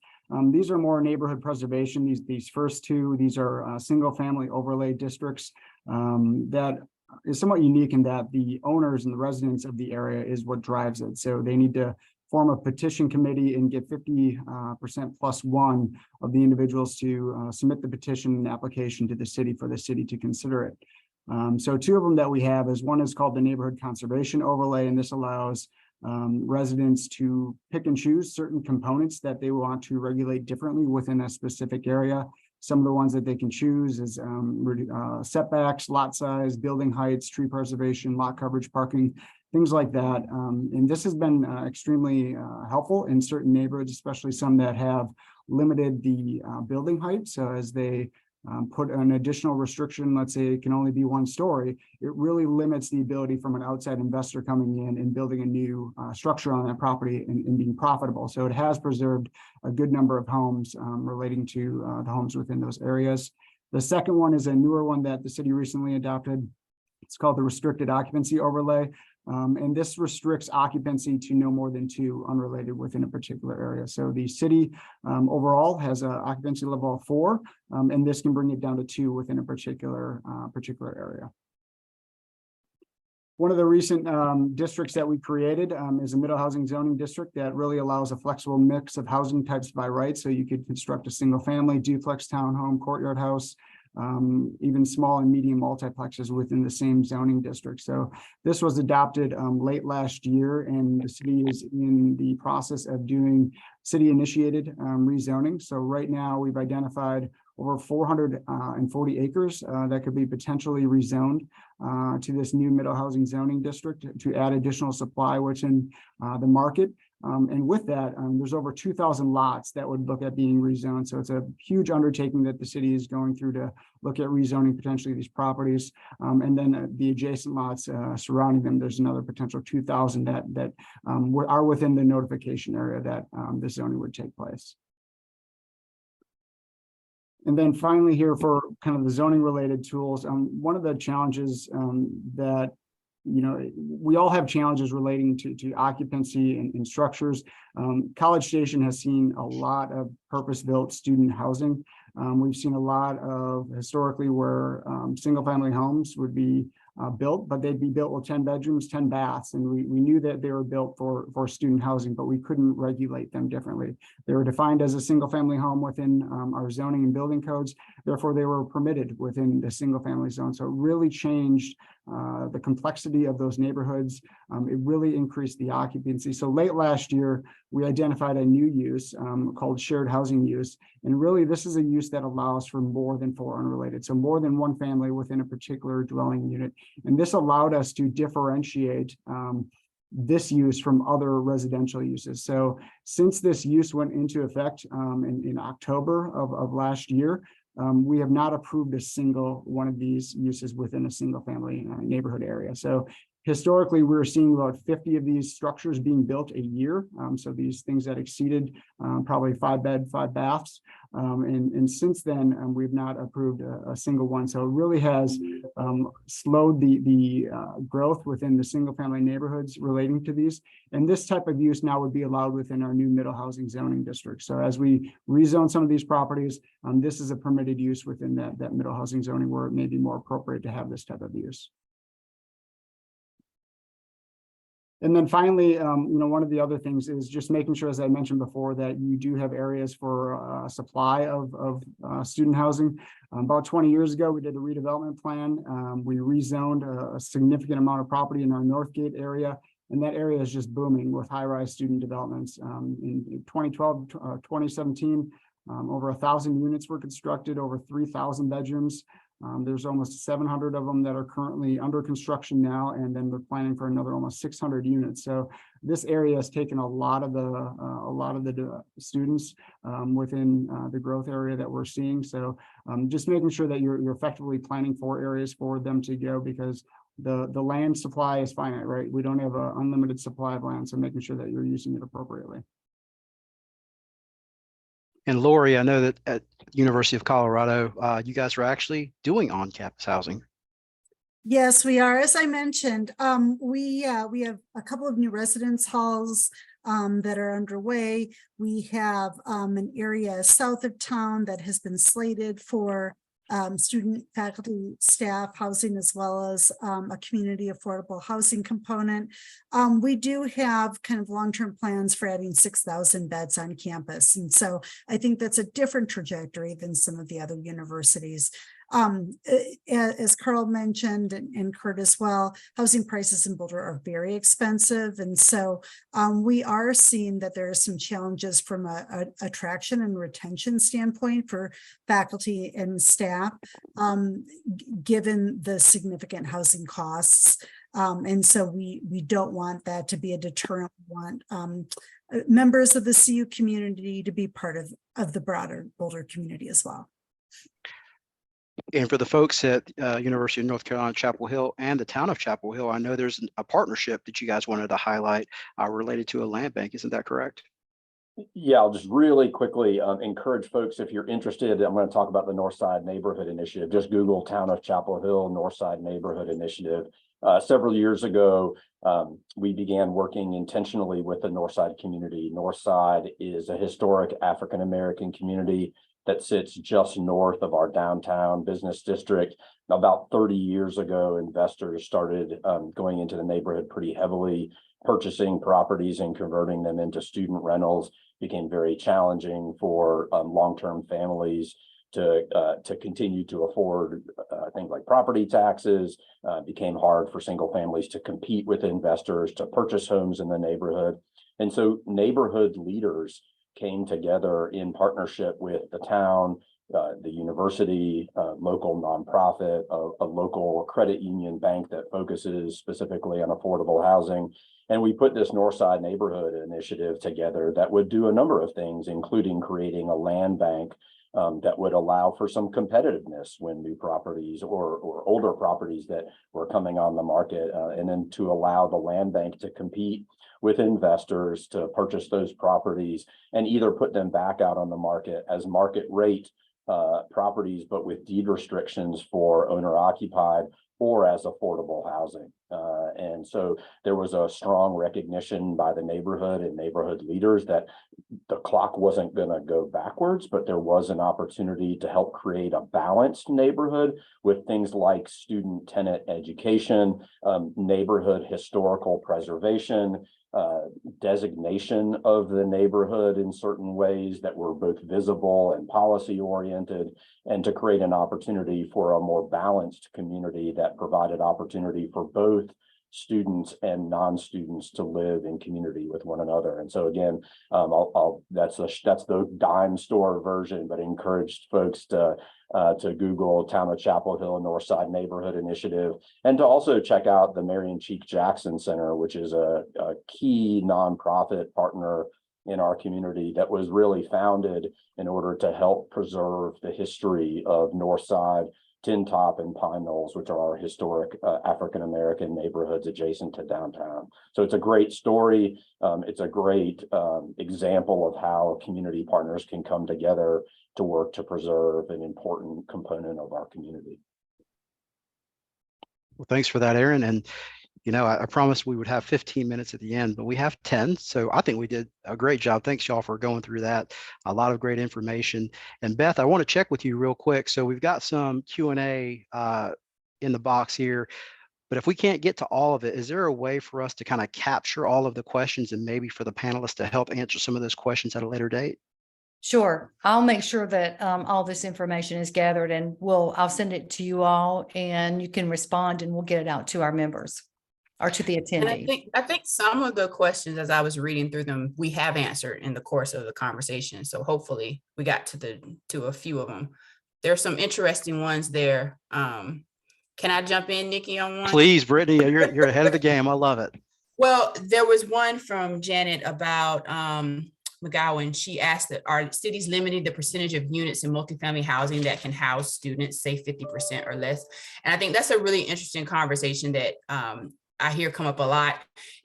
these are more neighborhood preservation. These first two, these are single family overlay districts that is somewhat unique in that the owners and the residents of the area is what drives it. So they need to form a petition committee and get 50% plus one of the individuals to submit the petition and application to the city for the city to consider it. So two of them that we have is one is called the neighborhood conservation overlay, and this allows residents to pick and choose certain components that they want to regulate differently within a specific area. Some of the ones that they can choose is setbacks, lot size, building heights, tree preservation, lot coverage, parking, things like that. And this has been extremely helpful in certain neighborhoods, especially some that have limited the building height. So as they put an additional restriction, let's say it can only be 1 story, it really limits the ability from an outside investor coming in and building a new structure on that property and being profitable. So it has preserved a good number of homes relating to the homes within those areas. The second one is a newer one that the city recently adopted. It's called the restricted occupancy overlay. And this restricts occupancy to no more than 2 unrelated within a particular area. So the city overall has an occupancy level of 4, and this can bring it down to 2 within a particular area. One of the recent districts that we created is a middle housing zoning district that really allows a flexible mix of housing types by right. So you could construct a single family, duplex, townhome, courtyard house, even small and medium multiplexes within the same zoning district. So this was adopted late last year, and the city is in the process of doing city initiated rezoning. So right now we've identified over 440 acres that could be potentially rezoned to this new middle housing zoning district to add additional supply within the market. And with that, there's over 2,000 lots that would look at being rezoned. So it's a huge undertaking that the city is going through to look at rezoning potentially these properties. And then the adjacent lots surrounding them, there's another potential 2,000 that are within the notification area that this zoning would take place. And then finally here for kind of the zoning related tools, one of the challenges that we all have challenges relating to occupancy and structures. College Station has seen a lot of purpose-built student housing. We've seen a lot of historically where single family homes would be built, but they'd be built with 10 bedrooms, 10 baths. And we knew that they were built for student housing, but we couldn't regulate them differently. They were defined as a single family home within our zoning and building codes. Therefore, they were permitted within the single family zone. So it really changed the complexity of those neighborhoods. It really increased the occupancy. So late last year, we identified a new use called shared housing use. And really, this is a use that allows for more than 4 unrelated. So more than 1 family within a particular dwelling unit. And this allowed us to differentiate this use from other residential uses. So since this use went into effect in October of last year, we have not approved a single one of these uses within a single family neighborhood area. So Historically, we were seeing about 50 of these structures being built a year. So these things that exceeded probably 5-bed, 5 baths. And since then, we've not approved a single one. So it really has slowed the growth within the single family neighborhoods relating to these. And this type of use now would be allowed within our new middle housing zoning district. So as we rezone some of these properties, this is a permitted use within that middle housing zoning where it may be more appropriate to have this type of use. And then finally, one of the other things is just making sure, as I mentioned before, that you do have areas for supply of student housing. About 20 years ago, we did a redevelopment plan. We rezoned a significant amount of property in our Northgate area, and that area is just booming with high-rise student developments. In 2012, 2017, over 1,000 units were constructed, over 3,000 bedrooms. There's almost 700 of them that are currently under construction now, and then we're planning for another almost 600 units. So this area has taken a lot of the students within the growth area that we're seeing. So just making sure that you're effectively planning for areas for them to go, because the land supply is finite, right? We don't have an unlimited supply of land, so making sure that you're using it appropriately. And Lori, I know that at University of Colorado, you guys are actually doing on-campus housing. Yes, we are. As I mentioned, we have a couple of new residence halls that are underway. We have an area south of town that has been slated for student, faculty, staff housing, as well as a community affordable housing component. We do have kind of long-term plans for adding 6,000 beds on campus. And so I think that's a different trajectory than some of the other universities. As Carl mentioned, and Kurt as well, housing prices in Boulder are very expensive. And so we are seeing that there are some challenges from a attraction and retention standpoint for faculty and staff, given the significant housing costs. And so we don't want that to be a deterrent. We want members of the CU community to be part of the broader Boulder community as well. And for the folks at University of North Carolina, Chapel Hill, and the town of Chapel Hill, I know there's a partnership that you guys wanted to highlight related to a land bank. Isn't that correct? Yeah, I'll just really quickly encourage folks, if you're interested, I'm going to talk about the Northside Neighborhood Initiative. Just Google Town of Chapel Hill Northside Neighborhood Initiative. Several years ago, we began working intentionally with the Northside community. Northside is a historic African-American community that sits just north of our downtown business district. About 30 years ago, investors started going into the neighborhood pretty heavily, purchasing properties and converting them into student rentals. Became very challenging for long-term families to continue to afford things like property taxes. Became hard for single families to compete with investors to purchase homes in the neighborhood. And so neighborhood leaders came together in partnership with the town, the university, local nonprofit, a local credit union bank that focuses specifically on affordable housing. And we put this Northside Neighborhood Initiative together that would do a number of things, including creating a land bank that would allow for some competitiveness when new properties or older properties that were coming on the market, and then to allow the land bank to compete with investors to purchase those properties and either put them back out on the market as market rate properties, but with deed restrictions for owner occupied or as affordable housing. And so there was a strong recognition by the neighborhood and neighborhood leaders that the clock wasn't going to go backwards, but there was an opportunity to help create a balanced neighborhood with things like student tenant education, neighborhood historical preservation, designation of the neighborhood in certain ways that were both visible and policy oriented, and to create an opportunity for a more balanced community that provided opportunity for both students and non-students to live in community with one another. And so again, that's the dime store version, but encouraged folks to Google Town of Chapel Hill and Northside Neighborhood Initiative, and to also check out the Marion Cheek Jackson Center, which is a key nonprofit partner in our community that was really founded in order to help preserve the history of Northside, Tin Top and Pine Knolls, which are our historic African-American neighborhoods adjacent to downtown. So it's a great story. It's a great example of how community partners can come together to work to preserve an important component of our community. Well, thanks for that, Aaron. And I promised we would have 15 minutes at the end, but we have 10. So I think we did a great job. Thanks, y'all, for going through that. A lot of great information. And Beth, I want to check with you real quick. So we've got some Q&A in the box here, but if we can't get to all of it, is there a way for us to kind of capture all of the questions and maybe for the panelists to help answer some of those questions at a later date? Sure. I'll make sure that all this information is gathered and I'll send it to you all and you can respond and we'll get it out to our members or to the And attendees. I think some of the questions, as I was reading through them, we have answered in the course of the conversation. So hopefully we got to a few of them. There's some interesting ones there. Can I jump in, Nikki, on one? Please, Brittany, you're ahead of the game. I love it. Well, there was one from Janet about McGowan. She asked that are cities limiting the percentage of units in multifamily housing that can house students, say 50% or less? And I think that's a really interesting conversation that I hear come up a lot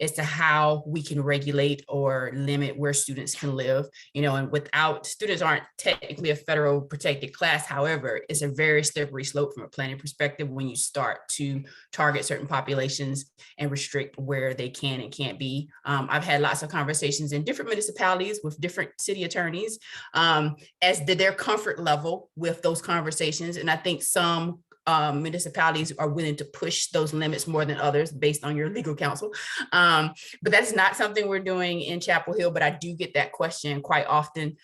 as to how we can regulate or limit where students can live, and students aren't technically a federal protected class. However, it's a very slippery slope from a planning perspective when you start to target certain populations and restrict where they can and can't be. I've had lots of conversations in different municipalities with different city attorneys as to their comfort level with those conversations. And I think some municipalities are willing to push those limits more than others based on your legal counsel. But that's not something we're doing in Chapel Hill, but I do get that question quite often.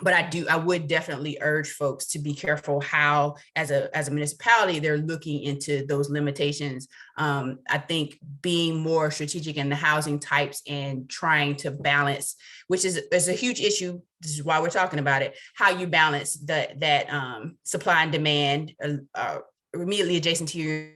But I would definitely urge folks to be careful how, as a municipality, they're looking into those limitations. I think being more strategic in the housing types and trying to balance, which is a huge issue. This is why we're talking about it, how you balance that supply and demand immediately adjacent to your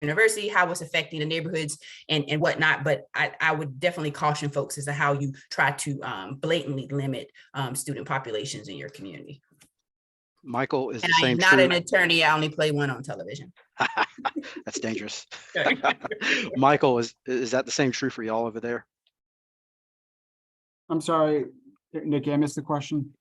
university, how it's affecting the neighborhoods and whatnot. But I would definitely caution folks as to how you try to blatantly limit student populations in your community. Michael, is And the same I'm not true? an attorney. I only play one on television. That's dangerous. Michael, is that the same true for y'all over there? I'm sorry, Nikki, I missed the question.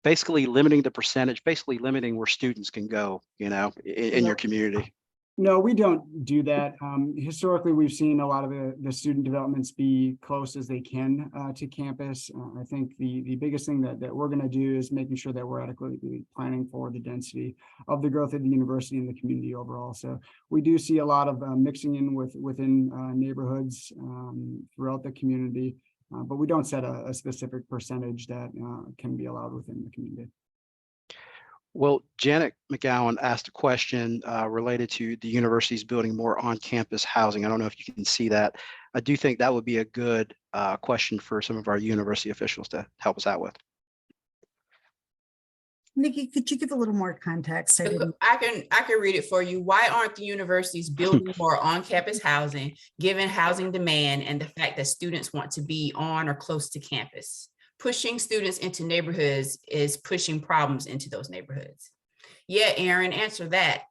Basically limiting the percentage, basically limiting where students can go, in your community. No, we don't do that. Historically, we've seen a lot of the student developments be close as they can to campus. I think the biggest thing that we're going to do is making sure that we're adequately planning for the density of the growth of the university and the community overall. So we do see a lot of mixing in within neighborhoods throughout the community, but we don't set a specific percentage that can be allowed within the community. Well, Janet McGowan asked a question related to the university's building more on-campus housing. I don't know if you can see that. I do think that would be a good question for some of our university officials to help us out with. Nikki, could you give a little more context? I can read it for you. Why aren't the universities building more on-campus housing, given housing demand and the fact that students want to be on or close to campus? Pushing students into neighborhoods is pushing problems into those neighborhoods. Yeah, Aaron, answer that.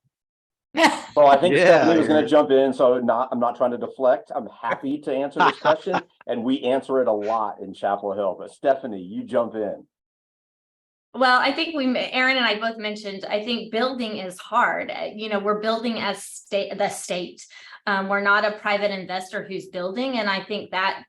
Well, I think Yeah, Stephanie was going to jump in, so I'm not trying to deflect. I'm happy to answer this question, and we answer it a lot in Chapel Hill. But Stephanie, you jump in. Well, I think Aaron and I both mentioned, I think building is hard. We're building as the state. We're not a private investor who's building. And I think that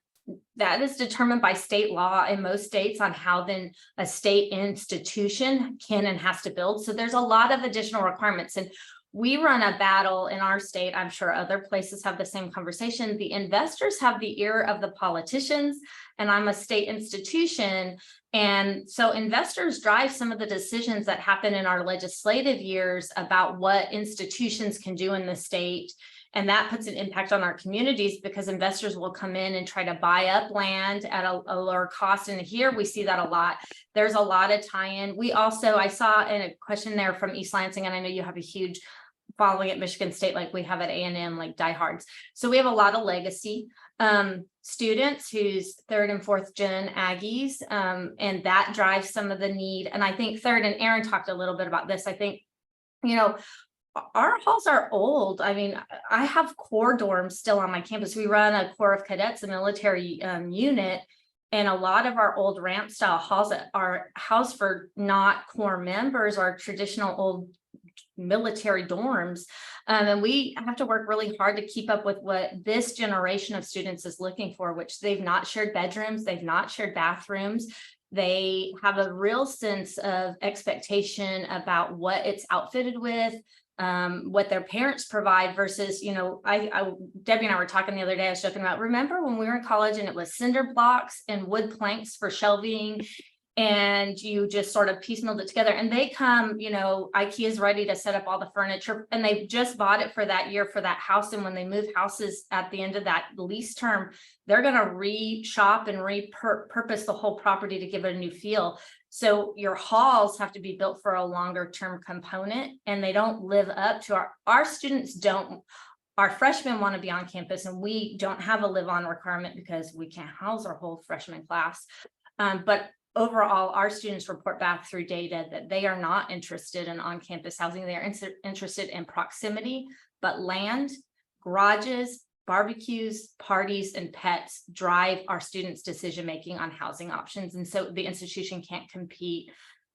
is determined by state law in most states on how then a state institution can and has to build. So there's a lot of additional requirements. And we run a battle in our state. I'm sure other places have the same conversation. The investors have the ear of the politicians, and I'm a state institution. And so investors drive some of the decisions that happen in our legislative years about what institutions can do in the state. And that puts an impact on our communities because investors will come in and try to buy up land at a lower cost. And here we see that a lot. There's a lot of tie-in. I saw in a question there from East Lansing, and I know you have a huge following at Michigan State, like we have at A&M, like diehards. So we have a lot of legacy students who's third and fourth gen Aggies, and that drives some of the need. And I think third, and Aaron talked a little bit about this, I think, you know, our halls are old. I mean, I have core dorms still on my campus. We run a Corps of Cadets, a military unit, and a lot of our old ramp style halls are housed for not core members or traditional old military dorms. And we have to work really hard to keep up with what this generation of students is looking for, which they've not shared bedrooms, they've not shared bathrooms. They have a real sense of expectation about what it's outfitted with, what their parents provide versus, you know, Debbie and I were talking the other day, I was joking about, remember when we were in college and it was cinder blocks and wood planks for shelving, and you just sort of piecemealed it together, and they come, you know, IKEA's ready to set up all the furniture and they've just bought it for that year for that house. And when they move houses at the end of that lease term, they're going to re-shop and repurpose the whole property to give it a new feel. So your halls have to be built for a longer term component, and they don't live up to our students don't. Our freshmen want to be on campus, and we don't have a live on requirement because we can't house our whole freshman class. But overall, our students report back through data that they are not interested in on-campus housing. They are interested in proximity, but land, garages, barbecues, parties, and pets drive our students' decision-making on housing options. And so the institution can't compete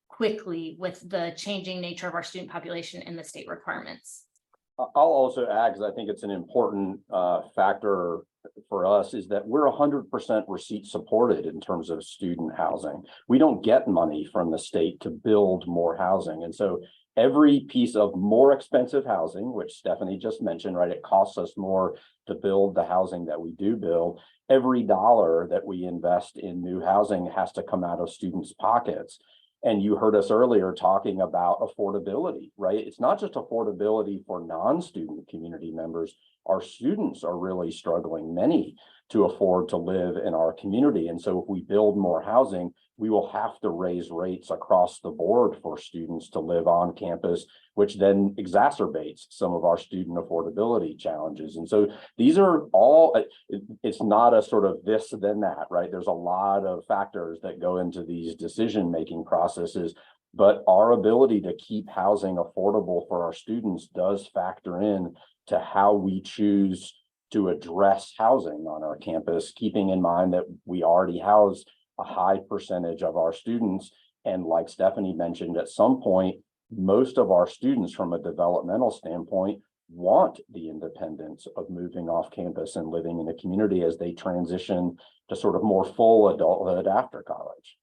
quickly with the changing nature of our student population and the state requirements. I'll also add, because I think it's an important factor for us, is that we're 100% receipt supported in terms of student housing. We don't get money from the state to build more housing. And so every piece of more expensive housing, which Stephanie just mentioned, right, it costs us more to build the housing that we do build. Every dollar that we invest in new housing has to come out of students' pockets. And you heard us earlier talking about affordability, right? It's not just affordability for non-student community members. Our students are really struggling, many, to afford to live in our community. And so if we build more housing, we will have to raise rates across the board for students to live on campus, which then exacerbates some of our student affordability challenges. And so these are all, it's not a sort of this, then that, right? There's a lot of factors that go into these decision-making processes, but our ability to keep housing affordable for our students does factor in to how we choose to address housing on our campus, keeping in mind that we already house a high percentage of our students. And like Stephanie mentioned, at some point, most of our students from a developmental standpoint want the independence of moving off campus and living in the community as they transition to sort of more full adulthood after college.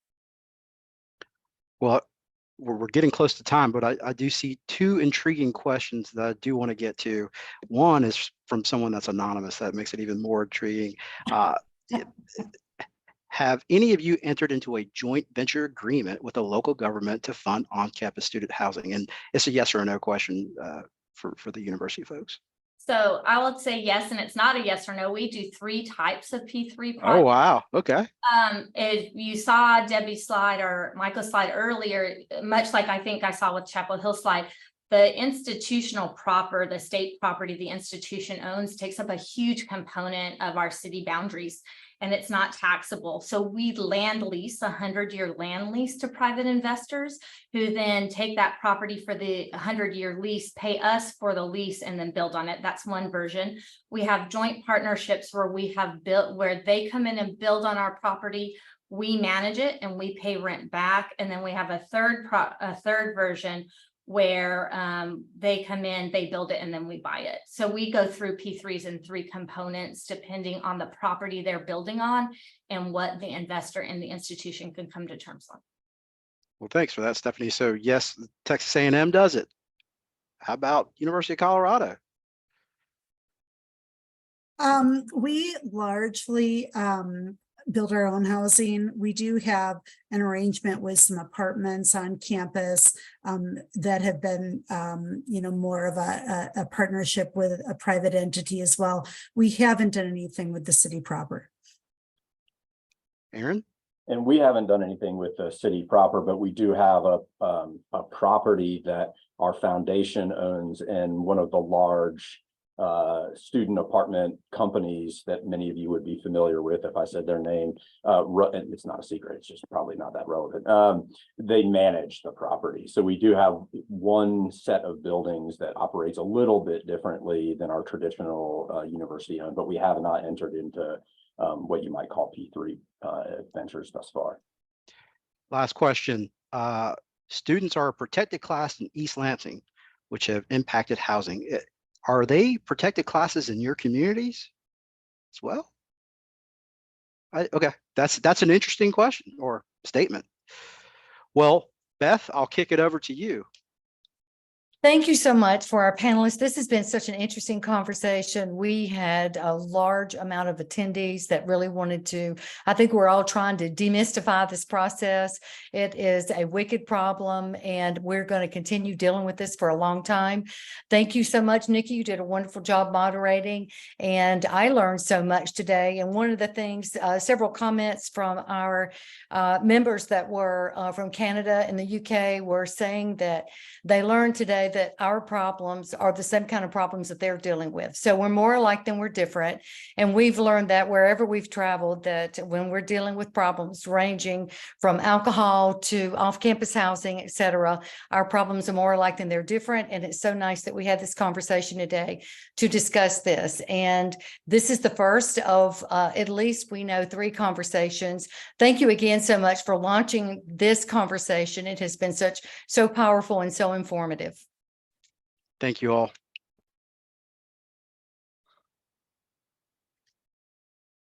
Well, we're getting close to time, but I do see two intriguing questions that I do want to get to. One is from someone that's anonymous. That makes it even more intriguing. Have any of you entered into a joint venture agreement with a local government to fund on-campus student housing? And it's a yes or a no question for the university folks. So I would say yes, and it's not a yes or no. We do 3 types of P3 projects. Oh, wow. Okay. If you saw Debbie's slide or Michael's slide earlier, much like I think I saw with Chapel Hill slide, the institutional proper, the state property the institution owns takes up a huge component of our city boundaries, and it's not taxable. So we land lease, 100-year land lease to private investors who then take that property for the 100-year lease, pay us for the lease, and then build on it. That's one version. We have joint partnerships where we have built, where they come in and build on our property. We manage it and we pay rent back. And then we have a third version where they come in, they build it, and then we buy it. So we go through P3s in 3 components, depending on the property they're building on and what the investor and the institution can come to terms on. Well, thanks for that, Stephanie. So yes, Texas A&M does it. How about University of Colorado? We largely build our own housing. We do have an arrangement with some apartments on campus that have been, more of a partnership with a private entity as well. We haven't done anything with the city proper. Aaron? And we haven't done anything with the city proper, but we do have a property that our foundation owns in one of the large student apartment companies that many of you would be familiar with if I said their name. And it's not a secret, it's just probably not that relevant. They manage the property. So we do have one set of buildings that operates a little bit differently than our traditional university owned, but we have not entered into what you might call P3 ventures thus far. Last question. Students are a protected class in East Lansing, which have impacted housing. Are they protected classes in your communities as well? Okay, that's an interesting question or statement. Well, Beth, I'll kick it over to you. Thank you so much for our panelists. This has been such an interesting conversation. We had a large amount of attendees that really wanted to, I think we're all trying to demystify this process. It is a wicked problem and we're going to continue dealing with this for a long time. Thank you so much, Nikki. You did a wonderful job moderating and I learned so much today. And one of the things, several comments from our members that were from Canada and the UK were saying that they learned today that our problems are the same kind of problems that they're dealing with. So we're more alike than we're different. And we've learned that wherever we've traveled, that when we're dealing with problems ranging from alcohol to off-campus housing, et cetera, our problems are more alike than they're different. And it's so nice that we had this conversation today to discuss this. And this is the first of at least we know 3 conversations. Thank you again so much for launching this conversation. It has been so powerful and so informative. Thank you all.